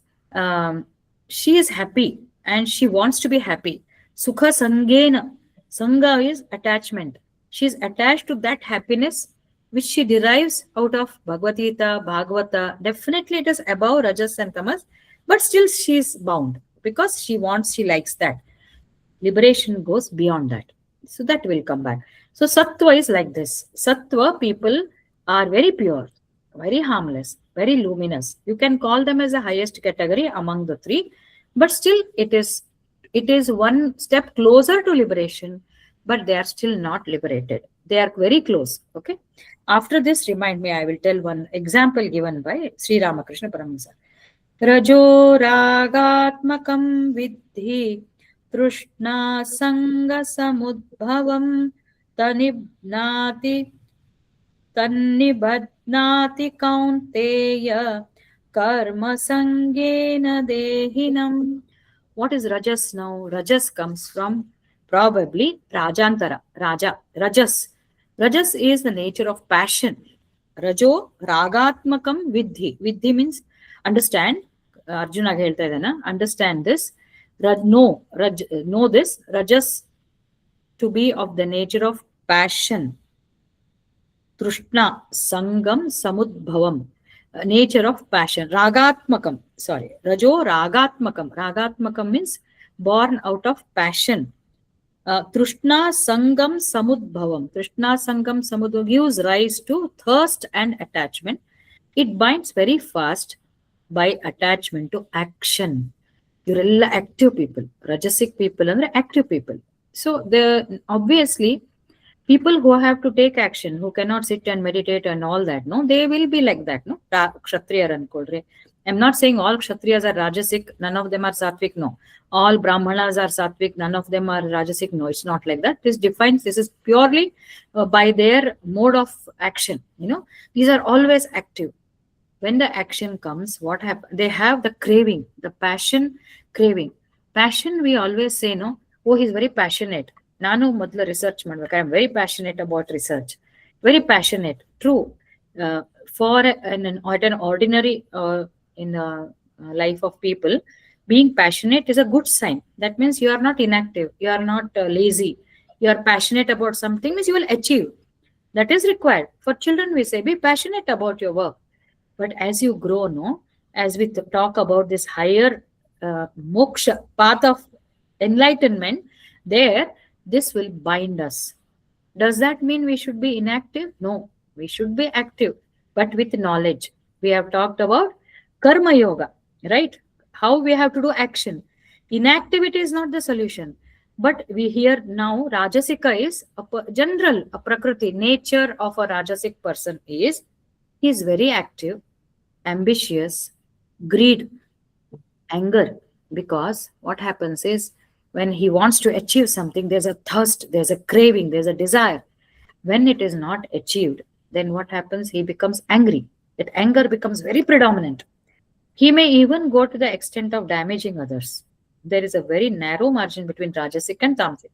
she is happy and she wants to be happy. Sukha sangena. Sangha is attachment. She is attached to that happiness which she derives out of Bhagavad Gita, Bhagavata. Definitely it is above Rajas and Tamas, but still she is bound because she likes that. Liberation goes beyond that. So that will come back. So Sattva is like this. Sattva people are very pure, very harmless, very luminous. You can call them as the highest category among the three, but still it is one step closer to liberation, but they are still not liberated. They are very close. Okay. After this, remind me, I will tell one example given by Sri Ramakrishna Paramahansa. Rajo ragatmakam vidhi तृष्णा संगसमुद्भवं तनिबध्नाति तन्निबध्नाति कौन्तेय कर्म संगेन देहिनम्. What is rajas now? Rajas comes from probably Rajantara, Raja, Rajas. Rajas is the nature of passion. Rajo ragatmakam vidhi. Vidhi means understand. Arjuna ಹೇಳ್ತಾ ಇದ್ದಾನೆ, understand this. Know this. Rajas to be of the nature of passion. Trushna, Sangam, Samudbhavam. Nature of passion. Ragatmakam. Sorry. Rajo Ragatmakam. Ragatmakam means born out of passion. Trushna, Sangam, Samudbhavam. Trushna, Sangam, Samudbhavam gives rise to thirst and attachment. It binds very fast by attachment to action. You're active people. Rajasic people and active people. So the obviously people who have to take action, who cannot sit and meditate and all that, no, they will be like that, no. Kshatriya ankodre. I'm not saying all Kshatriyas are Rajasic, none of them are Sattvic, no. All Brahmanas are Sattvic, none of them are Rajasic, no. It's not like that. This defines, this is purely by their mode of action, These are always active. When the action comes, what happens? They have the craving, the passion craving. Passion, we always say, no, oh, he's very passionate. Nanu modla research madbeka. I am very passionate about research. Very passionate. True. For an ordinary in the life of people, being passionate is a good sign. That means you are not inactive. You are not lazy. You are passionate about something, means you will achieve. That is required. For children, we say, be passionate about your work. But as you grow, no, as we talk about this higher moksha, path of enlightenment, there, this will bind us. Does that mean we should be inactive? No, we should be active, but with knowledge. We have talked about karma yoga, right? How we have to do action. Inactivity is not the solution. But we hear now, Rajasika is general, a prakriti, nature of a Rajasic person is, he is very active, ambitious, greed, anger. Because what happens is, when he wants to achieve something, there's a thirst, there's a craving, there's a desire. When it is not achieved, then what happens? He becomes angry. That anger becomes very predominant. He may even go to the extent of damaging others. There is a very narrow margin between Rajasic and Tamasic.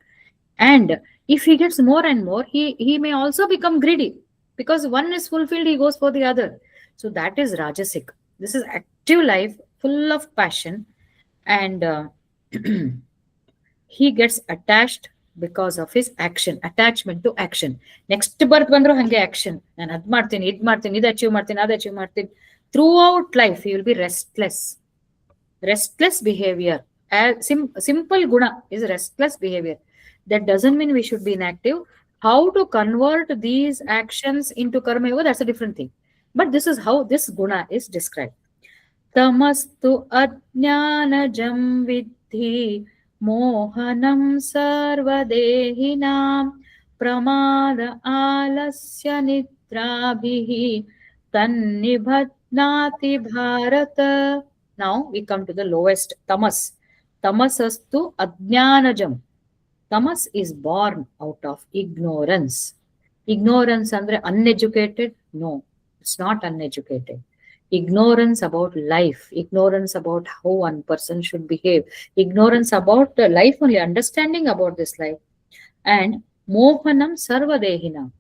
And if he gets more and more, he may also become greedy, because one is fulfilled, he goes for the other. So that is Rajasic. This is active life, full of passion, and he gets attached because of his action, attachment to action. Next birth ಬಂದ್ರು ಹಂಗೆ action. ನಾನು ಅದ್ ಮಾಡ್ತೀನಿ, ಇದ್ ಮಾಡ್ತೀನಿ, ಇದು achieve ಮಾಡ್ತೀನಿ, ಅದು ಅಚೀವ್ ಮಾಡ್ತೀನಿ. Through out life he will be restless behavior. Simple guna is restless behavior. That doesn't mean we should be inactive. How to convert these actions into karma yoga, that's a different thing. But this is how this guna is described. तमस्तु अज्ञानजं विद्धि मोहनं सर्वदेहिनां प्रमाद आलस्य निद्राभिः तन्निबध्नाति Bharat. Now we come to the lowest, tamas. Tamasastu ajnanajam. Tamas is born out of ignorance. Ignorance andre uneducated? No, it's not uneducated. Ignorance about life, ignorance about how one person should behave, ignorance about life only, understanding about this life. And mohanam sarvadehinam.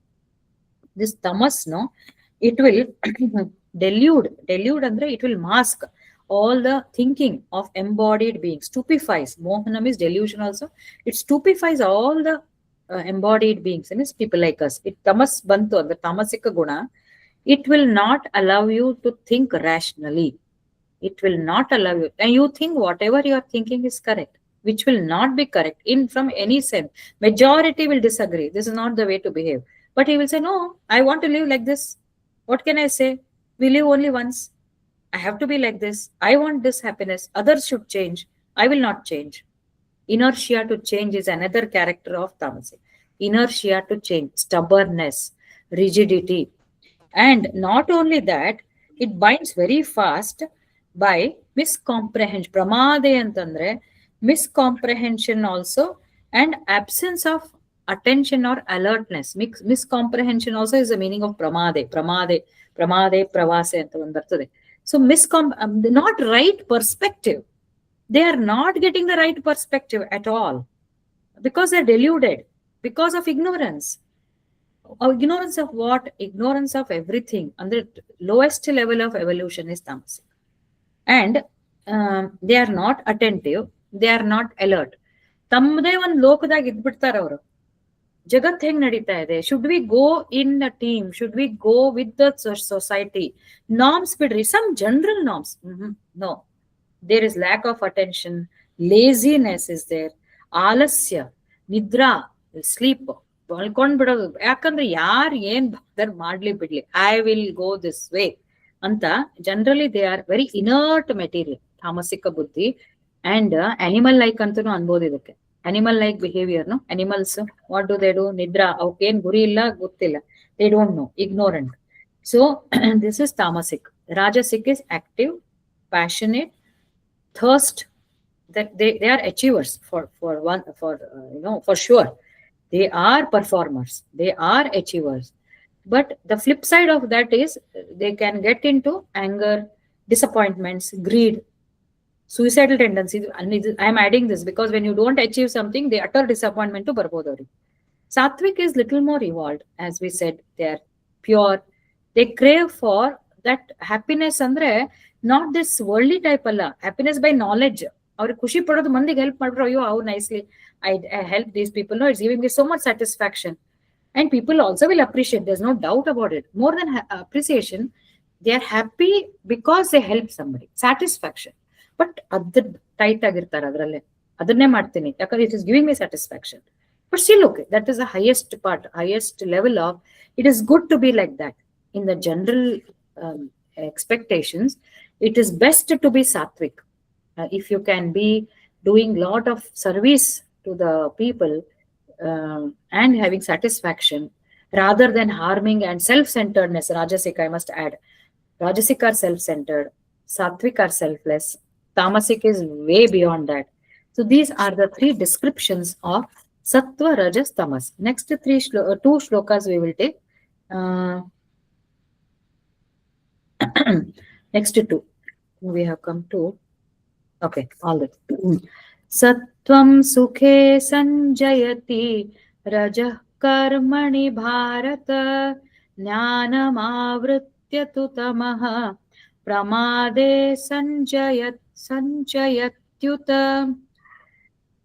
This tamas, no, it will delude andre, it will mask all the thinking of embodied beings, stupefies. Mohanam is delusion also. It stupefies all the embodied beings, and it's people like us. It tamas bantu, the tamasika guna. It will not allow you to think rationally. It will not allow you, and you think whatever you are thinking is correct, which will not be correct in from any sense. Majority will disagree. This is not the way to behave. But he will say, no, I want to live like this. What can I say? We live only once. I have to be like this. I want this happiness. Others should change. I will not change. Inertia to change is another character of tamasic. Inertia to change, stubbornness, rigidity. And not only that, it binds very fast by miscomprehension. Pramade antandre, miscomprehension also, and absence of attention or alertness. Miscomprehension also is the meaning of pramade. Pramade, pravase anta ಒಂದು ಬರ್ತದೆ. So not right perspective. They are not getting the right perspective at all, because they're deluded, because of ignorance. Ignorance of what? Ignorance of everything. And the lowest level of evolution is tamasic. And they are not attentive. They are not alert. ತಮ್ಮದೇ ಒಂದು ಲೋಕದಾಗ ಇದ್ಬಿಡ್ತಾರ ಅವರು. ಜಗತ್ ಹೆಂಗ್ ನಡೀತಾ ಇದೆ? Should we go in a team? Should we go with the society? Norms ಬಿಡ್ರಿ, some general norms. No, there is lack of attention, laziness is there, ಆಲಸ್ಯ, ನಿದ್ರಾ, sleep, ಮಲ್ಕೊಂಡ್ ಬಿಡೋದು. ಯಾಕಂದ್ರೆ ಯಾರು ಏನ್ ಬಾದರ್ ಮಾಡ್ಲಿ ಬಿಡ್ಲಿ, I will go this way ಅಂತ. Generally they are very inert material, ತಾಮಸಿಕ ಬುದ್ಧಿ. ಅಂಡ್ ಅನಿಮಲ್ ಲೈಕ್ ಅಂತಾನು ಅನ್ಬೋದು ಇದಕ್ಕೆ. Animal like behaviour, no. Animals what do they do? ನಿದ್ರಾ, ಅವಕ್ಕೇನ್ ಗುರಿ ಇಲ್ಲ, ಗೊತ್ತಿಲ್ಲ. They don't know, ignorant. So this is tamasic. Rajasic is active, passionate, thirst, that they are achievers for sure. They are performers, they are achievers. But the flip side of that is they can get into anger, disappointments, greed, suicidal tendencies. I am adding this because when you don't achieve something, they utter disappointment to barbodari. Sattvic is little more evolved. As we said, they are pure. They crave for that happiness andre, not this worldly type alla. Happiness by knowledge. ಅವ್ರಿಗೆ ಖುಷಿ ಪಡೋದು, ಮಂದಿಗೆ help ಮಾಡ್ಬಿಟ್ರೆ, ಅಯ್ಯೋ how nicely I help these people. No, it's giving me so much satisfaction. And people also will appreciate. There's no doubt about it. More than appreciation, they are happy because they help somebody. Satisfaction. But ಅದ್ರ tight ಆಗಿರ್ತಾರೆ ಅದರಲ್ಲೇ, ಅದನ್ನೇ ಮಾಡ್ತೀನಿ ಯಾಕಂದ್ರೆ it is giving me satisfaction. But still, okay, that is the highest part, highest level of, it is good to be like that. In the general expectations, it is best to be sattvic. If you can be doing lot of service to the people and having satisfaction rather than harming and self-centeredness. Rajasic, I must add, Rajasic are self-centered, Sattvic are selfless, Tamasic is way beyond that. So these are the three descriptions of Sattva, Rajas, Tamas. Next two shlokas we will take. Next two. We have come to, okay, all that. सत्वं सुखे संजयति रजः कर्मणि भारत ज्ञानमावृत्य तु तमः प्रमादे संजयत्युत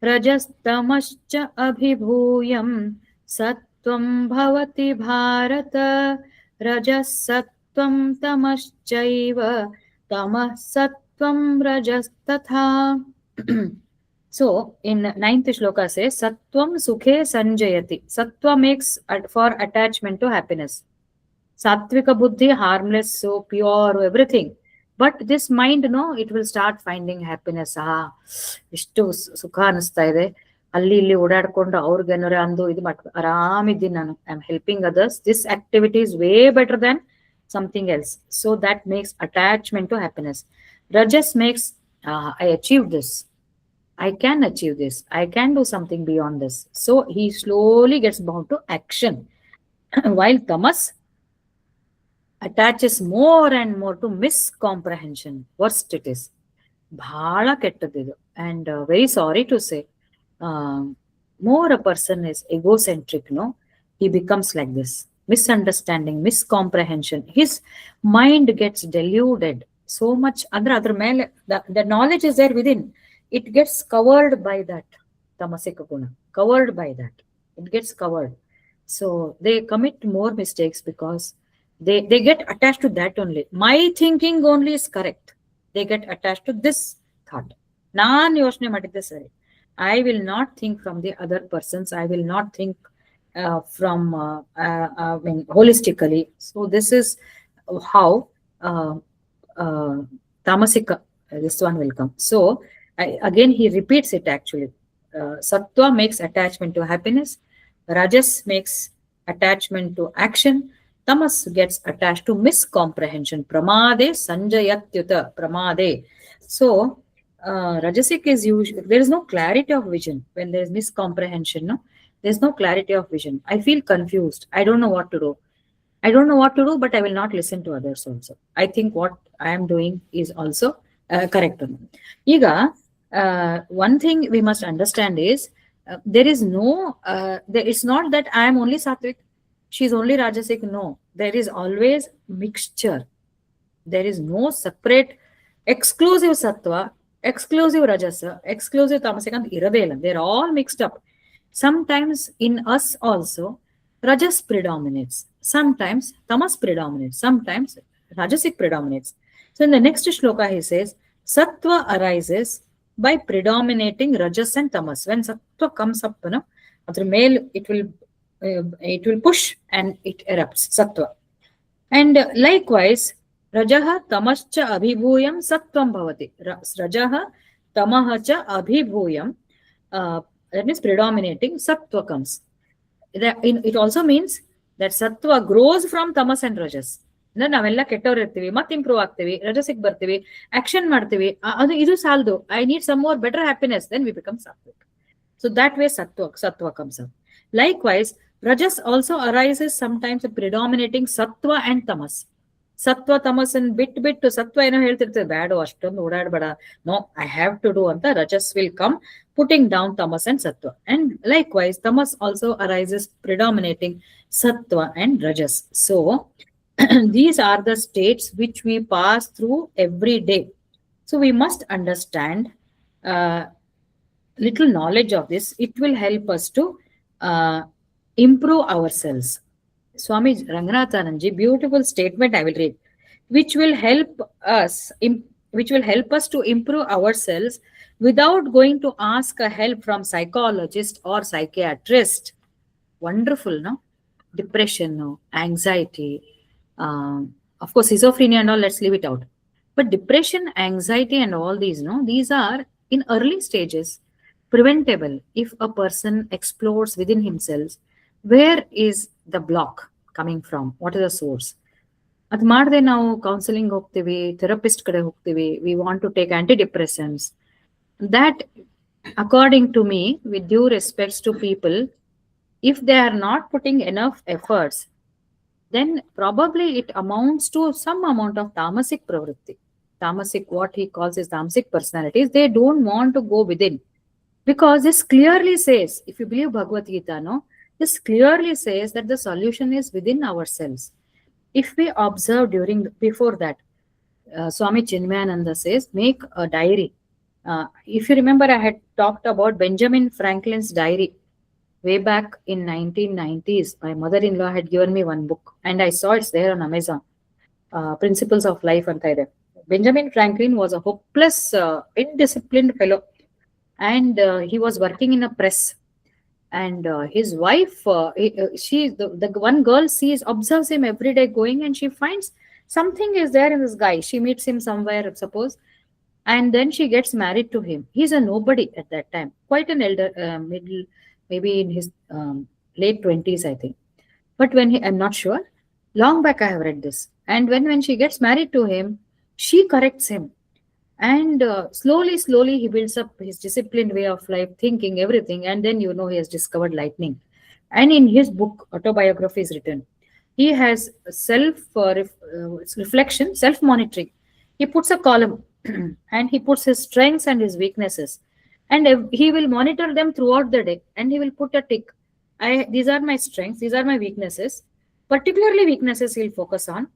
रजस्तमश्च अभिभूयं सत्वं भवति भारत रजः सत्वं तमश्चैव तमः सत्वं रजस्तथा. So in ninth shloka says Sattvam Sukhe Sanjayati. Sattva makes for attachment to happiness. Sattvika buddhi, harmless, so pure, everything. But this mind, no, it will start finding happiness. ಇಷ್ಟು ಸುಖ ಅನಿಸ್ತಾ ಇದೆ, ಅಲ್ಲಿ ಇಲ್ಲಿ ಓಡಾಡ್ಕೊಂಡು ಅವ್ರಿಗೇನಾರ ಅಂದು ಇದು ಮಾಡ್ಕೊಂಡು ಆರಾಮಿದ್ದೀನಿ ನಾನು, I am helping others, this activity is way better than something else. So that makes attachment to happiness. Rajas makes I achieved this, I can achieve this, I can do something beyond this. So he slowly gets bound to action. While tamas attaches more and more to miscomprehension. Worst it is. ಬಹಳ ಕೆಟ್ಟದಿದು. And very sorry to say, more a person is egocentric, no, he becomes like this. Misunderstanding, miscomprehension. His mind gets deluded so much. Adra mele, the knowledge is there within. It gets covered by that tamasika guna. Covered by that. It gets covered. So they commit more mistakes because they get attached to that only. My thinking only is correct. They get attached to this thought. Naan yoshne madidde sari. I will not think from the other persons. I will not think from holistically. So this is how tamasika, this one will come. So again he repeats it actually. Sattva makes attachment to happiness. Rajas makes attachment to action. Tamas gets attached to miscomprehension. Pramade sanjayatyuta. Pramade. So rajasic is usually, there is no clarity of vision when there is miscomprehension. No, there is no clarity of vision. I feel confused. I don't know what to do. I don't know what to do, but I will not listen to others also. I think what I am doing is also correct. Iga, one thing we must understand is there is no, it's not that I am only sattvic, she is only rajasic. No, there is always mixture. There is no separate exclusive sattva, exclusive rajasa, exclusive tamasika anta irade illa. They are all mixed up. Sometimes in us also rajas predominates, sometimes tamas predominates, sometimes rajasic predominates. So in the next shloka he says sattva arises by predominating rajas and tamas. When sattva comes up, you know, adra male it will push and it erupts, sattva. And likewise rajaha tamascha abhibhuyam sattvam bhavati. Rajaha tamahacha abhibhuyam, that means predominating, sattva comes. It also means that sattva grows from tamas and rajas. ಅಂದ್ರೆ ನಾವೆಲ್ಲ ಕೆಟ್ಟವ್ರು ಇರ್ತೀವಿ, ಮತ್ತೆ improve ಆಗ್ತೀವಿ, ರಜಸಿಗೆ ಬರ್ತೀವಿ, action ಮಾಡ್ತೀವಿ, ಅದು ಇದು ಸಾಲದು, I need some more better happiness, then we become ಸಾತ್ವಿಕ್. So that way sattva comes up. Likewise rajas also arises sometimes predominating sattva and tamas. Sattva tamas and bit to sattva ಏನೋ ಹೇಳ್ತಿರ್ತದೆ, ಬ್ಯಾಡು ಅಷ್ಟೊಂದು ಓಡಾಡಬೇಡ, no I have to do ಅಂತ rajas will come putting down tamas and sattva. And likewise tamas also arises predominating sattva and rajas. So these are the states which we pass through every day. So we must understand little knowledge of this. It will help us to improve ourselves. Swami Ranganathananji, beautiful statement I will read, which will help us to improve ourselves without going to ask a help from psychologist or psychiatrist. Wonderful, no? Depression, no? Anxiety, of course schizophrenia and all, let's leave it out. But depression, anxiety and all these, no, these are in early stages, preventable if a person explores within himself where is the block coming from, what is the source. ಅದು ಮಾಡದೆ ನಾವು counselling ಹೋಗ್ತೀವಿ, therapist ಕಡೆ ಹೋಗ್ತೀವಿ, we want to take antidepressants. That according to me, with due respects to people, if they are not putting enough efforts, then probably it amounts to some amount of tamasic pravritti. Tamasic, what he calls is tamasic personalities, they don't want to go within. Because this clearly says, if you believe Bhagavad Gita, no, this clearly says that the solution is within ourselves. If we observe before that, Swami Chinmayananda says, make a diary. If you remember, I had talked about Benjamin Franklin's diary way back in 1990s. My mother-in-law had given me one book, and I saw it's there on Amazon. Principles of Life and Tide. Benjamin Franklin was a hopeless, indisciplined fellow, and he was working in a press. And his wife, the one girl sees, observes him every day going, and she finds something is there in this guy. She meets him somewhere, suppose, and then she gets married to him. He's a nobody at that time, quite an elder, middle, maybe in his late 20s, I think. But I'm not sure. Long back, I have read this. And when she gets married to him, she corrects him. And slowly, he builds up his disciplined way of life, thinking everything. And then, he has discovered lightning. And in his book, autobiography is written. He has reflection, self monitoring. He puts a column and he puts his strengths and his weaknesses. And he will monitor them throughout the day. And he will put a tick. These are my strengths, these are my weaknesses. Particularly weaknesses he'll focus on.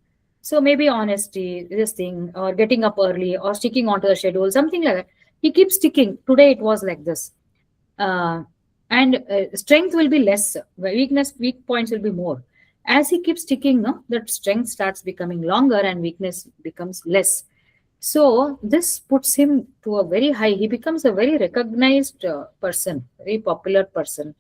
So maybe honesty, this thing, or getting up early, or sticking onto the schedule, something like that. He keeps sticking. Today it was like this. And strength will be less. Weak points will be more. As he keeps sticking, no, that strength starts becoming longer and weakness becomes less. So this puts him to a very high. He becomes a very recognized person, very popular person,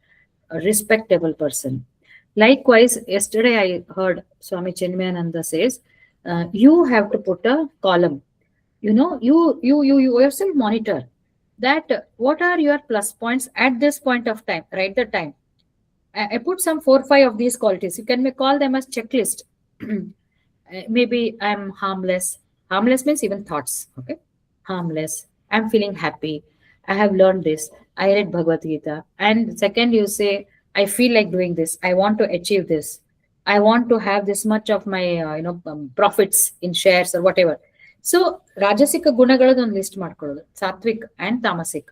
a respectable person. Likewise, yesterday I heard Swami Chinmayananda says, you have to put a column. You yourself monitor that what are your plus points at this point of time. Write the time. I put some 4-5 of these qualities. You can call them as checklist. Maybe I'm harmless. Harmless means even thoughts. Okay, harmless. I'm feeling happy. I have learned this. I read Bhagavad Gita. And second, you say, I feel like doing this. I want to achieve this. I want to have this much of my profits in shares or whatever. So Rajasika Gunagaladu list ಮಾಡ್ಕೊಳ್ಳೋದು, Sattvic and Tamasic.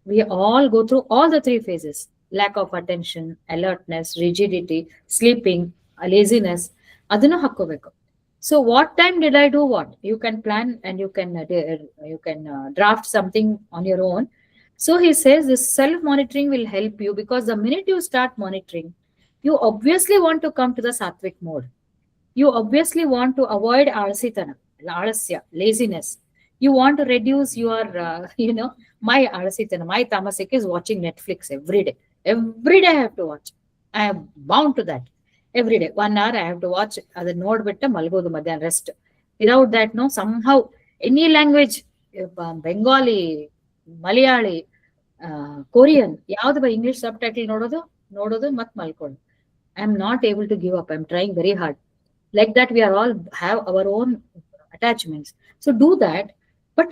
We all go through all the 3 phases: lack of attention, alertness, rigidity, sleeping, laziness. ಅದನ್ನು ಹಾಕೋಬೇಕು. So what time did I do what? You can plan and you can draft something on your own. So he says this self-monitoring will help you, because the minute you start monitoring, you obviously want to come to the sattvic mode. You obviously want to avoid alasitana, alasya, laziness. You want to reduce your, my alasitana, my tamasik is watching Netflix every day. Every day I have to watch. I am bound to that. Every day, 1 hour I have to watch. Adu nodbitte malgodu madhyana rest. Without that, no, somehow, any language, Bengali, Malayali, Korean, ಯಾವ್ದು by English subtitle ನೋಡೋದು ಮತ್ತೆ ಮಲ್ಕೊಳ್ಳೋದು. I am not able to give up. I am trying very hard. Like that, we are all have our own attachments. So do that. But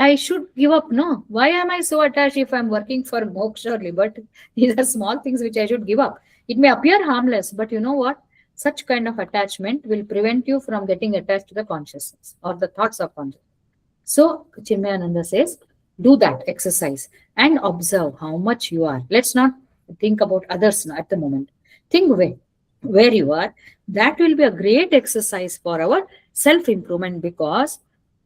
I should give up. No. Why am I so attached if I'm working for moksha or liberty? These are small things which I should give up. It may appear harmless, but you know what? Such kind of attachment will prevent you from getting attached to the consciousness or the thoughts of consciousness. So Chinmayananda says, do that exercise and observe how much you are. Let's not think about others at the moment. Think where you are. That will be a great exercise for our self-improvement, because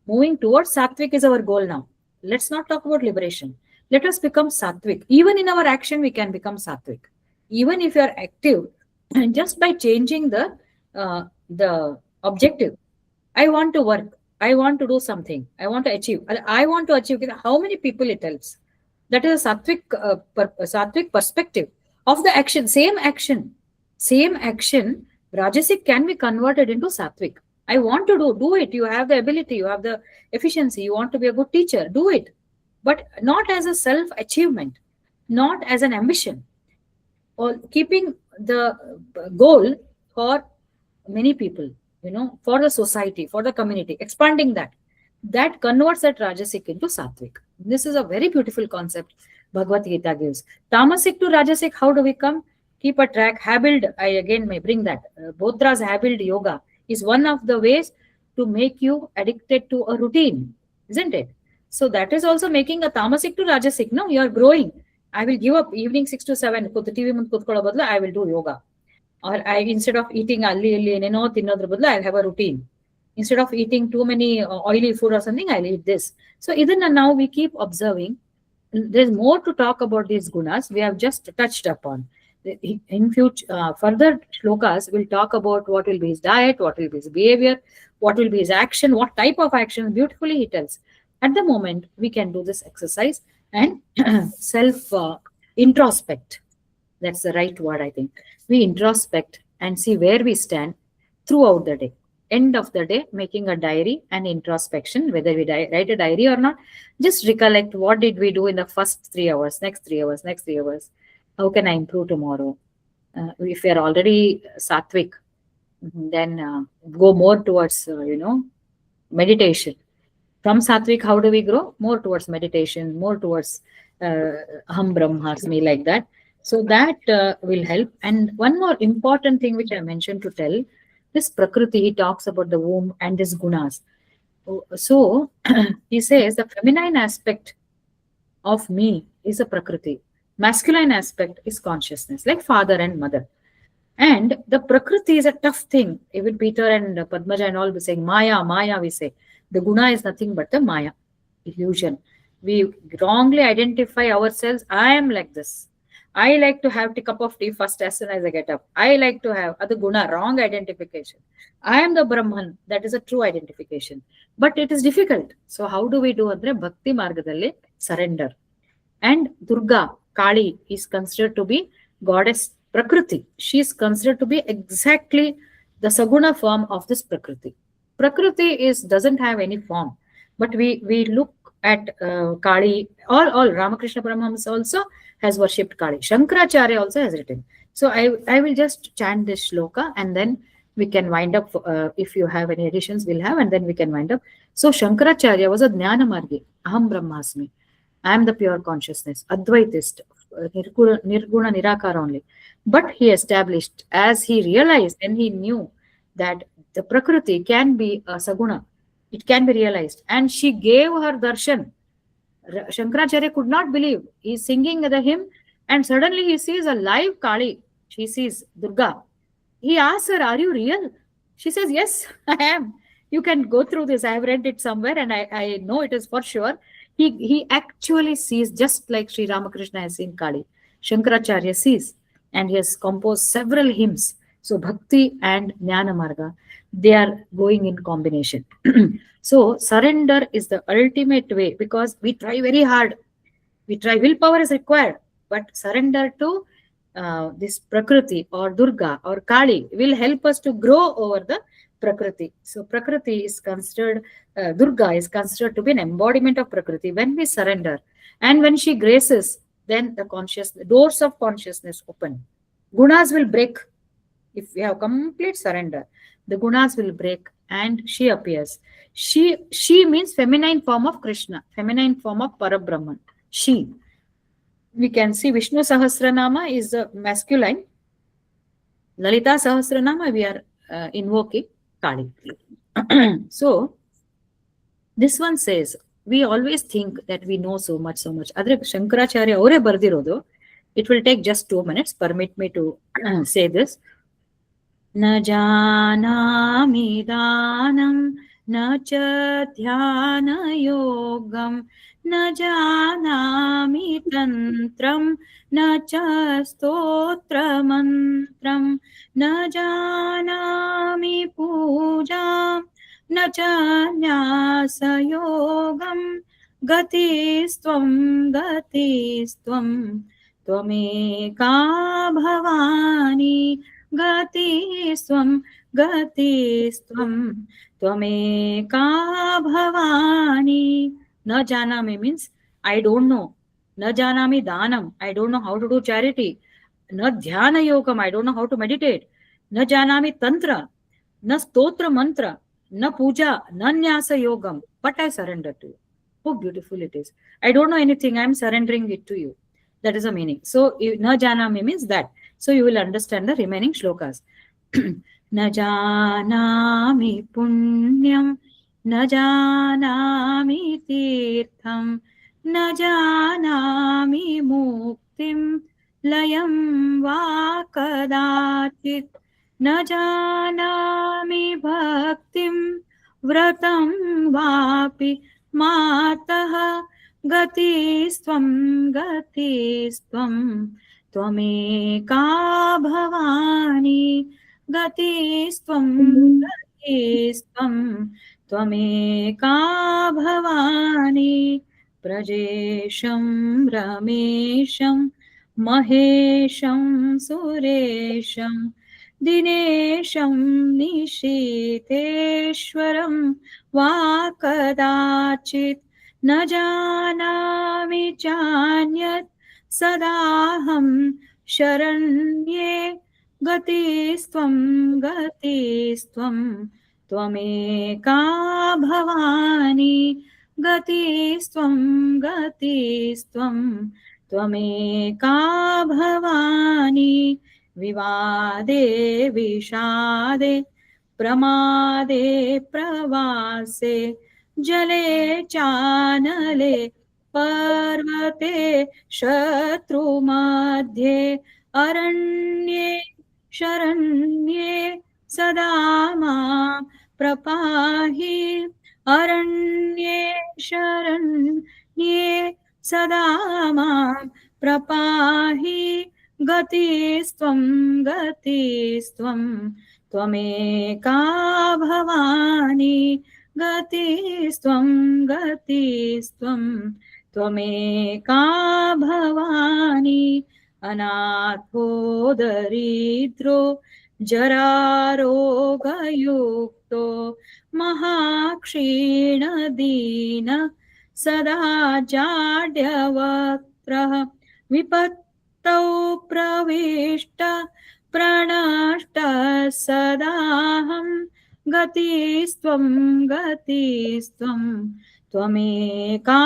moving towards sattvic is our goal now. Let's not talk about liberation. Let us become sattvic. Even in our action, we can become sattvic. Even if you are active, just by changing the objective. I want to work. I want to do something. I want to achieve. I want to achieve. How many people it helps? That is a sattvic perspective of the action. Same action. Rajasic can be converted into sattvic. I want to do it. You have the ability. You have the efficiency. You want to be a good teacher. Do it, but not as a self-achievement, not as an ambition, or keeping the goal for many people. For the society, for the community, expanding that converts that Rajasic into Sattvic. This is a very beautiful concept Bhagavad Gita gives. Tamasic to Rajasic, how do we come? Keep a track. Habilled, I again may bring that. Bodra's Habilled Yoga is one of the ways to make you addicted to a routine, isn't it? So that is also making a tamasic to rajasic. No, you are growing. I will give up evening 6 to 7. TV ಮುಂದೆ ಕೂತ್ಕೊಳ್ಳೋ ಬದಲು I will do yoga. Or I, instead of eating ಅಲ್ಲಿ ಇಲ್ಲಿ ಏನೇನೋ ತಿನ್ನೋದ್ರ ಬದಲು I'll have a routine. Instead of eating too many oily food or something, I'll eat this. So ಇದನ್ನ now we keep observing. There's more to talk about these gunas. We have just touched upon. In future, further shlokas, we'll talk about what will be his diet, what will be his behavior, what will be his action, what type of action. Beautifully, he tells. At the moment, we can do this exercise and self introspect. That's the right word, I think. We introspect and see where we stand throughout the day. End of the day, making a diary and introspection, whether we write a diary or not, just recollect what did we do in the first 3 hours, next 3 hours, next 3 hours. How can I improve tomorrow? If we are already sattvic, then go more towards, meditation. From sattvic, how do we grow? More towards meditation, more towards aham brahmasmi, like that. So that will help. And one more important thing which I mentioned to tell, this prakriti, he talks about the womb and this gunas. So he says the feminine aspect of me is a prakriti. Masculine aspect is consciousness, like father and mother. And the prakriti is a tough thing. Even Peter and Padmaja and all be saying, Maya, Maya, we say. The guna is nothing but the Maya, illusion. We wrongly identify ourselves. I am like this. I like to have a cup of tea first as soon as I get up. I like to have other guna, wrong identification. I am the Brahman. That is a true identification. But it is difficult. So how do we do? Andre Bhakti Margadalli, surrender. And Durga, Kali, is considered to be goddess Prakriti. She is considered to be exactly the Saguna form of this Prakriti. Prakriti doesn't have any form, but we look at Kali. All Ramakrishna Paramahamsa also has worshipped Kali. Shankaracharya also has written. So I will just chant this shloka and then we can wind up. If you have any additions, we'll have, and then we can wind up. So Shankaracharya was a Jnana Margi. Aham Brahmasmi. I am the pure consciousness, Advaitist, Nirguna Nirakara only. But he established, as he realized and he knew that the Prakriti can be a Saguna, it can be realized. And she gave her darshan. Shankaracharya could not believe. He's singing the hymn and suddenly he sees a live Kali. She sees Durga. He asks her, are you real? She says, yes, I am. You can go through this. I have read it somewhere and I know it is for sure. He actually sees, just like Sri Ramakrishna has seen Kali. Shankaracharya sees, and he has composed several hymns. So Bhakti and Jnana Marga, they are going in combination. So surrender is the ultimate way, because we try very hard. We try, willpower is required, but surrender to this Prakriti or Durga or Kali will help us to grow over the Prakriti. So Prakriti is considered, Durga is considered to be an embodiment of Prakriti when we surrender. And when she graces, then the doors of consciousness open. Gunas will break. If we have complete surrender, the gunas will break and she appears. She means feminine form of Krishna, feminine form of Parabrahman. She. We can see Vishnu Sahasranama is the masculine. Lalita Sahasranama, we are invoking Kali. So, this one says, we always think that we know so much. Adre Shankaracharya avare bardirodu. It will take just 2 minutes. Permit me to say this. Na janami danam, na cha dhyana yogam, na janami tantram, na cha stotra mantram, na janami pujam, na cha nyasa yogam, gatistvam, gatistvam, tvameka bhavani, gatisvam, gatisvam, tvameka bhavani. Na janami means I don't know. Na janami danam, I don't know how to do charity. Na dhyana yogam, I don't know how to meditate. Na janami tantra, na stotra mantra, na puja, na nyasa yogam, but I surrender to you. How beautiful it is. I don't know anything, I am surrendering it to you. That is the meaning. So na janami means that. So you will understand the remaining shlokas. Na janami punyam न जानामि तीर्थं न जानामि मुक्तिं लयं वा कदाचित् न जानामि भक्तिं व्रतं वापि मातः गतिस्त्वं गतिस्त्वं त्वमेका भवानी गतिस्त्वं गतिस्त्वं त्वमेका भवानी प्रजेशं रमेशं महेशं सुरेशं दिनेशं निशीतेश्वरं वा कदाचित् न जानामि चान्यत् सदाहं शरण्ये गतिस्त्वं गतिस्त्वं त्वमेका भवानी गतिस्त्वं गतिस्त्वं त्वमेका भवानी विवादे विषादे प्रमादे प्रवासे जले चानले पर्वते शत्रुमध्ये अरण्ये शरण्ये सदा मां प्रपाहि अरण्ये शरण्ये सदा मां प्रपाहि गतिस्त्वं गतिस्त्वं त्वमेका भवानी गतिस्त्वं गतिस्त्वं त्वमेका भवानी अनाथो दरिद्रो जरारोगयुक्तो महाक्षीणदीन सदा जाड्यवक्त्रः विपत्तौ प्रविष्ट प्रणष्ट सदाहं गतिस्त्वं गतिस्त्वं त्वमेका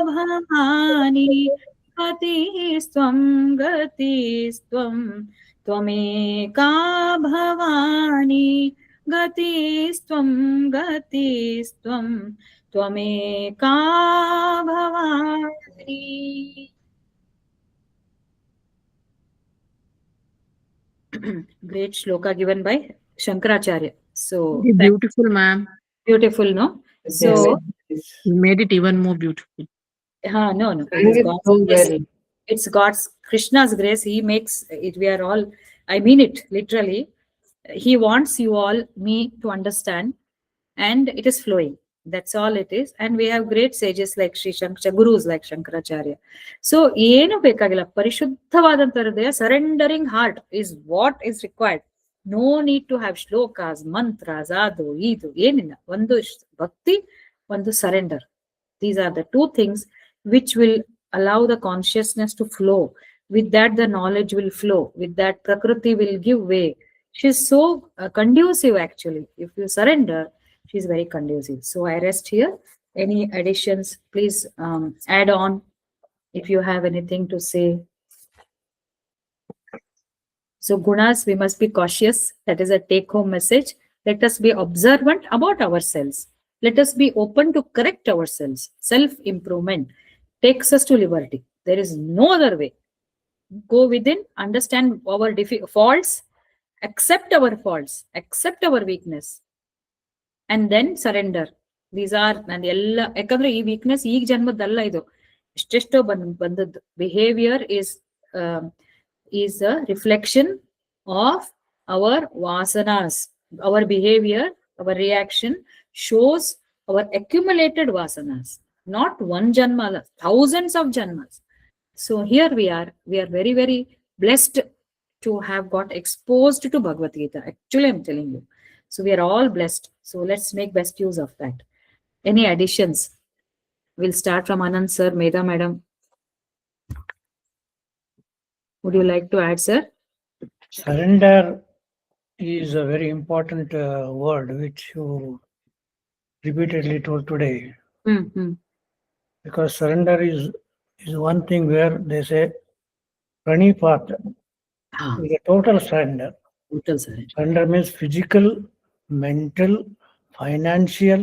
Bhavani गतिस्त्वं गतिस्त्वं त्वमेका Bhavani गतिस्त्वं गतिस्त्वं त्वमेका Bhavani. Great shloka given by Shankaracharya. So Very beautiful, ma'am. beautiful, no? Yes, So yes. You made it even more beautiful. no, Sang it's it God's so grace. well. It's God's Krishna's grace. He makes it. We are all. I mean it literally. He wants you all, me, to understand, and it is flowing. That's all it is. And we have great sages like Sri Shankar, gurus like Shankaracharya. So, ಏನು ಬೇಕಾಗಿಲ್ಲ ಪರಿಶುದ್ಧವಾದಂತ ಹೃದಯ surrendering heart is what is required. No need to have shlokas mantras ಅದು ಇದು ಏನಿಲ್ಲ. ಒಂದು ಭಕ್ತಿ, ಒಂದು surrender. These are the two things which will allow the consciousness to flow. With that, the knowledge will flow. With that, Prakriti will give way. She's so conducive actually. If you surrender, she's very conducive. So I rest here. Any additions, please add on if you have anything to say. So Gunas, we must be cautious. That is a take-home message. Let us be observant about ourselves. Let us be open to correct ourselves. Self-improvement takes us to liberty. There is no other way. Go within, understand our faults, accept our faults, accept our weakness, and then surrender. These are and ಎಲ್ಲ ಯಾಕಂದ್ರೆ ಈ weakness ಈಗ ಜನ್ಮದ್ದಲ್ಲ ಇದು ಎಷ್ಟೆಷ್ಟೋ ಬಂದದ್ದು. Behaviour is a reflection of our vasanas. Our behavior, our reaction shows our accumulated vasanas. Not one janma, thousands of janmas. So here we are very, very blessed to have got exposed to Bhagavad Gita. Actually, I'm telling you. So we are all blessed. So let's make best use of that. Any additions? We'll start from Anand sir, Medha madam. Would you like to add, sir? Surrender is a very important word which you repeatedly told today, Mm-hmm. because surrender is one thing where they say pranipat is a total surrender. Total surrender. Surrender means physical, mental, financial,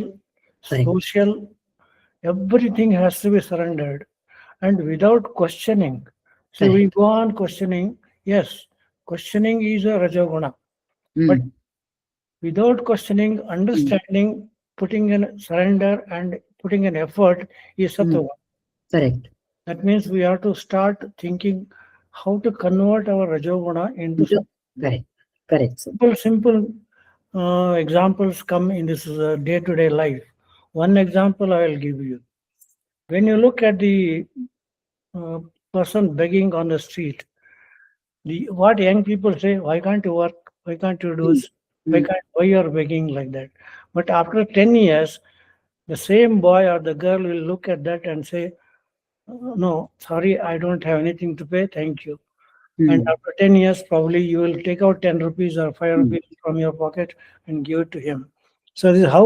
Correct. social, everything has to be surrendered and without questioning. See, we Correct. go on questioning. Yes, questioning is a Rajoguna, but Mm. without questioning, understanding, putting in surrender and putting in effort is Mm. Sattva. Correct. That means we have to start thinking how to convert our Rajoguna into Into- Sattva. Correct. Correct, sir. Simple examples come in this day-to-day life. One example I will give you. When you look at the uh, person begging on the street, what young people say, why can't you work? Why can't you do Mm. this? Why Mm. can't why you're begging like that? But after 10 years, the same boy or the girl will look at that and say, no, sorry, I don't have anything to pay, thank you. And Mm. after 10 years, probably you will take out 10 rupees or 5 Mm. rupees from your pocket and give it to him. So this is how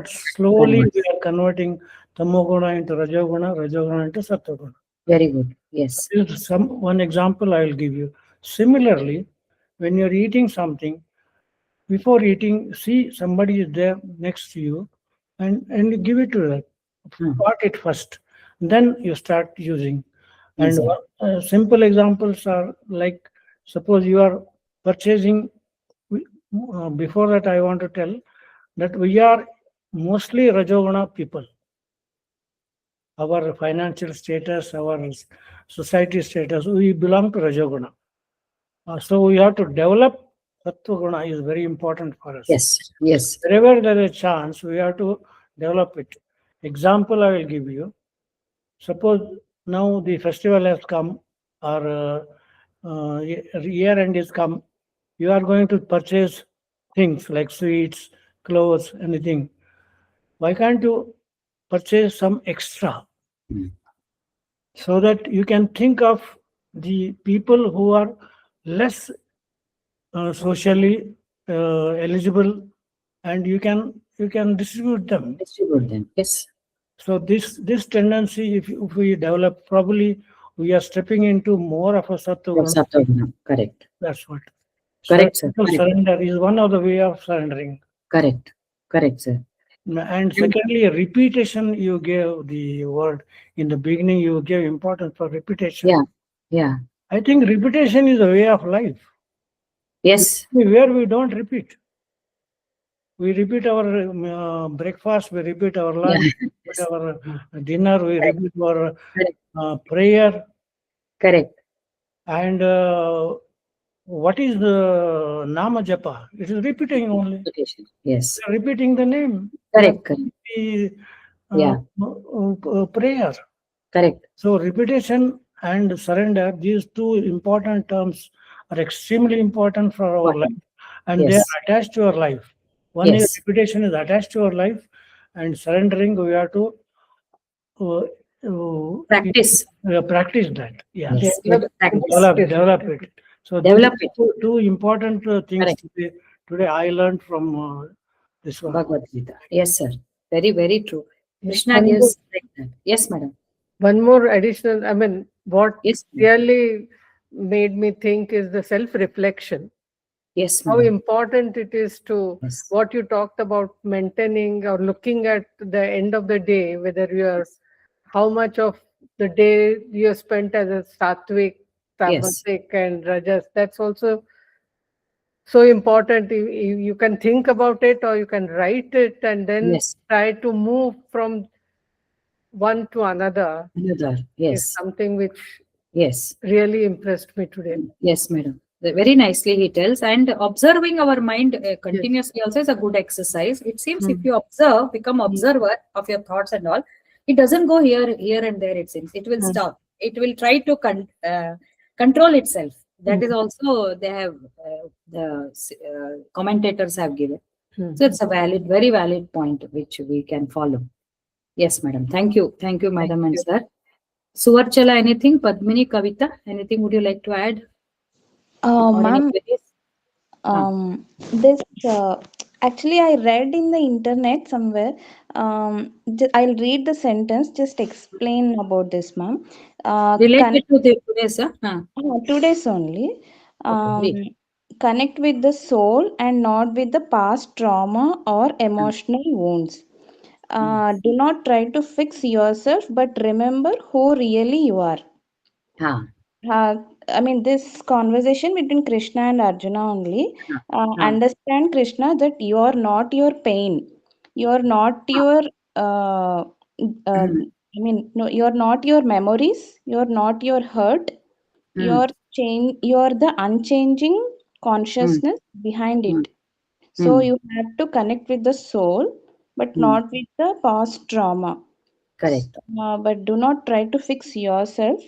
slowly Converts. we are converting Tamoguna into Rajoguna, Rajoguna into Sattoguna. Very good. Yes. This is one example I will give you. Similarly, when you're eating something, before eating, see somebody is there next to you and you give it to them. Mm. Part it first. Then you start using. And Exactly. simple examples are like, suppose you are purchasing. Before that, I want to tell that we are mostly Rajoguna people. Our financial status, our society status, we belong to Rajoguna. So we have to develop Sattva Guna is very important for us. Yes. Yes. Wherever there is a chance, we have to develop it. Example I will give you. Suppose now the festival has come or year end is come. You are going to purchase things like sweets, clothes, anything. Why can't you purchase some extra Mm. so that you can think of the people who are less socially eligible and you can distribute them. Distribute them. Yes. So this tendency, if we develop, probably we are stepping into more of a sattva. Sattva. Correct. That's what. Correct, sir. Total Correct. surrender is one of the way of surrendering. Correct. Correct, sir. And secondly, repetition. You gave the word in the beginning. You gave importance for repetition. Yeah. Yeah. I think repetition is a way of life. Yes. Where we don't repeat. We repeat our breakfast, we repeat our lunch, Yeah. we repeat our dinner, we Correct. repeat our Correct. prayer. Correct. And what is the Nama Japa? It is repeating only. Repetition. Yes. We are repeating the name. Correct. Correct. The Yeah. prayer. Correct. So repetition and surrender, these two important terms are extremely important for our life, and they Yes. are attached to our life. One is Yes. repetition is attached to our life, and surrendering we have to uh, Practice. practice that. Yeah, Yes. Practice. develop it. So Develop these it. two important things Correct. today I learned from this one. Bhagavadgita. Yes, sir. Very, very true. Krishna One more, gives like that. Yes, madam. one more additional, I mean, what Yes, ma'am. really made me think is the self-reflection. Yes, How madam. important it is to Yes. what you talked about maintaining or looking at the end of the day, whether you're how much of the day you spent as a sattvic, Yes. tamasic, and rajas. That's also so important. You can think about it or you can write it and then Yes. try to move from one to another Another. is Yes. something which Yes. really impressed me today. Yes, madam. Very nicely he tells. And observing our mind continuously also is a good exercise. It seems if you observe, become observer of your thoughts and all, it doesn't go here and there. It seems it will stop. It will try to control itself. That is also they have the commentators have given. So it's a valid, very valid point which we can follow. Yes, madam. Thank you, madam and sir. Suvarchala, anything? Padmini, Kavita, anything would you like to add? Or any Ma'am, queries? this actually I read in the internet somewhere. I'll read the sentence. Just explain about this, ma'am. Related to the today's, huh? Today's only. Okay, Um, read. Connect with the soul and not with the past trauma or emotional wounds. Do not try to fix yourself, but remember who really you are. Ha, I mean, this conversation between Krishna and Arjuna only. ha, ha, Understand, Krishna, that you are not your pain. You are not ha. your. I mean, no, you are not your memories. You are not your hurt. Hmm, You are the unchanging hmm, consciousness behind hmm, it. So hmm, you have to connect with the soul, but hmm. not with the past trauma. Correct. But do not try to fix yourself.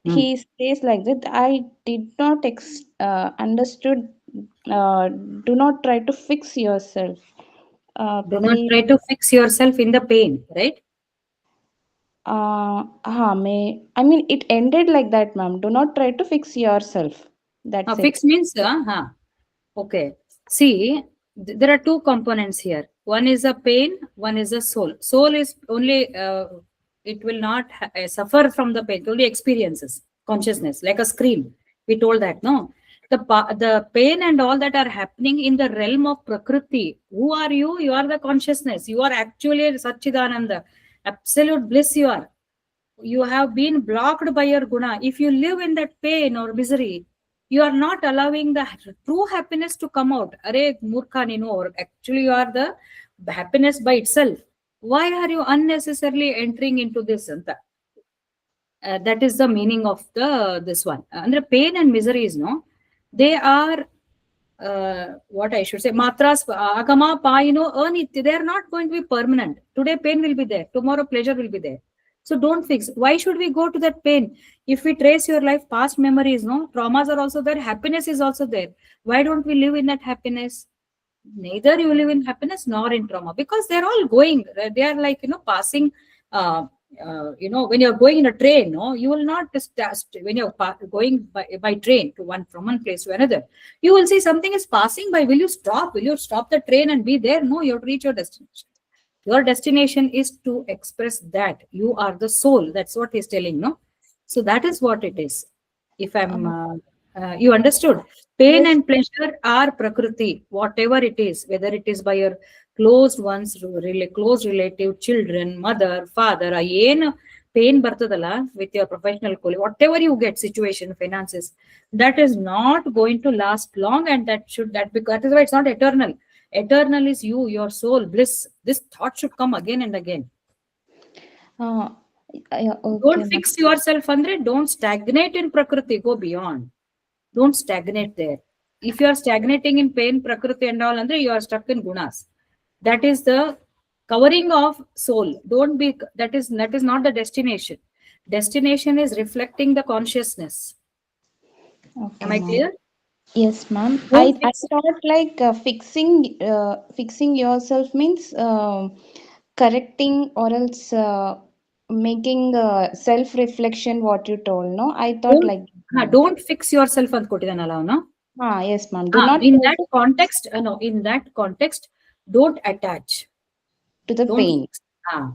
Hmm. He says like that. I did not understood. Do not try to fix yourself. Do not Please. try to fix yourself in the pain, right? I mean, it ended like that, ma'am. Do not try to fix yourself. That's it. Fix means, okay. See, there are two components here. One is a pain, one is a soul. Soul is only, it will not suffer from the pain, only experiences, consciousness, like a screen. We told that, no? The pain and all that are happening in the realm of Prakriti. Who are you? You are the consciousness. You are actually Satchidananda. Absolute bliss you are. You have been blocked by your guna. If you live in that pain or misery, you are not allowing the true happiness to come out. Are murkha ninu, or actually you are the happiness by itself. Why are you unnecessarily entering into this? Anta? That is the meaning of this one. Andre pain and misery is no, they are what I should say, matras, agama, paino, anitya. They are not going to be permanent. Today pain will be there. Tomorrow pleasure will be there. So don't fix. Why should we go to that pain? If we trace your life, past memories, no, traumas are also there. Happiness is also there. Why don't we live in that happiness? Neither you live in happiness nor in trauma, because they're all going. They are like, passing. Uh, when you're going in a train, no, you will not when you're going by train to from one place to another. You will see something is passing by. Will you stop? Will you stop the train and be there? No, you have to reach your destination. Your destination is to express that you are the soul. That's what he's telling, no? So that is what it is. If I'm, you understood? Pain Yes. and pleasure are Prakriti, whatever it is, whether it is by your closed ones, close relative, children, mother, father, pain bartadala with your professional colleague, whatever you get, situation, finances, that is not going to last long, and that is why it's not eternal. Eternal is you, your soul, bliss. This thought should come again and again. Yeah, okay, Don't ma'am. fix yourself, Andre. Don't stagnate in Prakriti. Go beyond. Don't stagnate there. If you are stagnating in pain, Prakriti and all, Andre, you are stuck in Gunas. That is the covering of soul. Don't be, that is not the destination. Destination is reflecting the consciousness. Okay, Am I ma'am. clear? Yes, ma'am. Don't I fix. thought like fixing yourself means correcting or else making self-reflection what you told, no? I thought Don't, like that. don't fix yourself and no? Yes, ma'am. Do not In try that context, no, in that context, don't attach. to the Don't pain. fix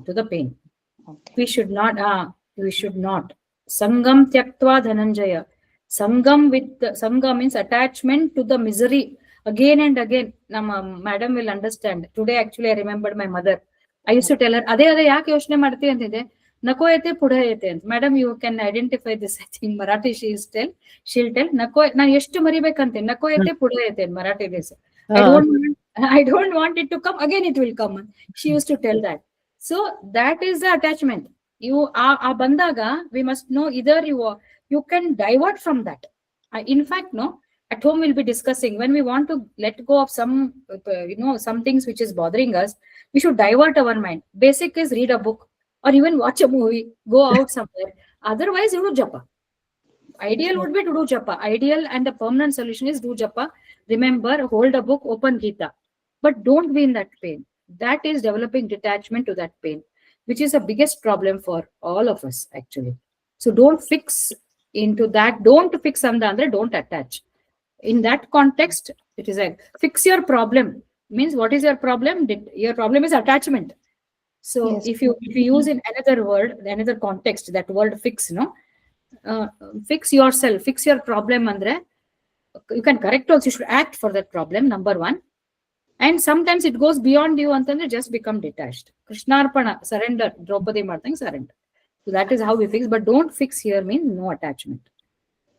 to the pain. Okay. We should not. We should not. Sangam tyaktva dhananjaya. Sangam means attachment to the misery. Again and again, madam will understand. Today, actually, I remembered my mother. I used to tell her, "Ade ade yak yoshne marti antide. Nako yete pudha yete." Madam, you can identify this. I think Marathi she'll tell, "Nako na yeshtu maribekante. Nako yete pudha yete." Marathi this. I don't want it to come. Again, it will come. She used to tell that. So that is the attachment. You are bandaga. We must know either you can divert from that. In fact, no. At home, we'll be discussing when we want to let go of some, some things which is bothering us. We should divert our mind. Basic is read a book or even watch a movie. Go out somewhere. Otherwise, you do japa. Ideal would be to do japa. Ideal and the permanent solution is do japa. Remember, hold a book, open Gita. But don't be in that pain. That is developing detachment to that pain, which is the biggest problem for all of us, actually. So don't fix into that. Don't fix Andandre, don't attach. In that context, it is like fix your problem. Means what is your problem? Your problem is attachment. So Yes. if you use in another word, another context, that word fix, fix yourself, fix your problem, Andre. You can correct also, you should act for that problem, number one. And sometimes it goes beyond you and just become detached. Krishnarpana, surrender. Draupadi Martang, surrender. So that is how we fix. But don't fix here means no attachment.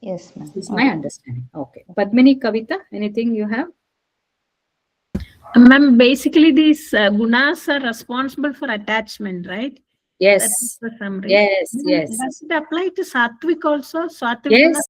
Yes, ma'am. This is my understanding. Okay. Padmini, Kavita, anything you have? Ma'am, basically these gunas are responsible for attachment, right? That is Yes. the summary. Yes. Then Yes. does it apply to sattvic also? Sattvic Yes. guna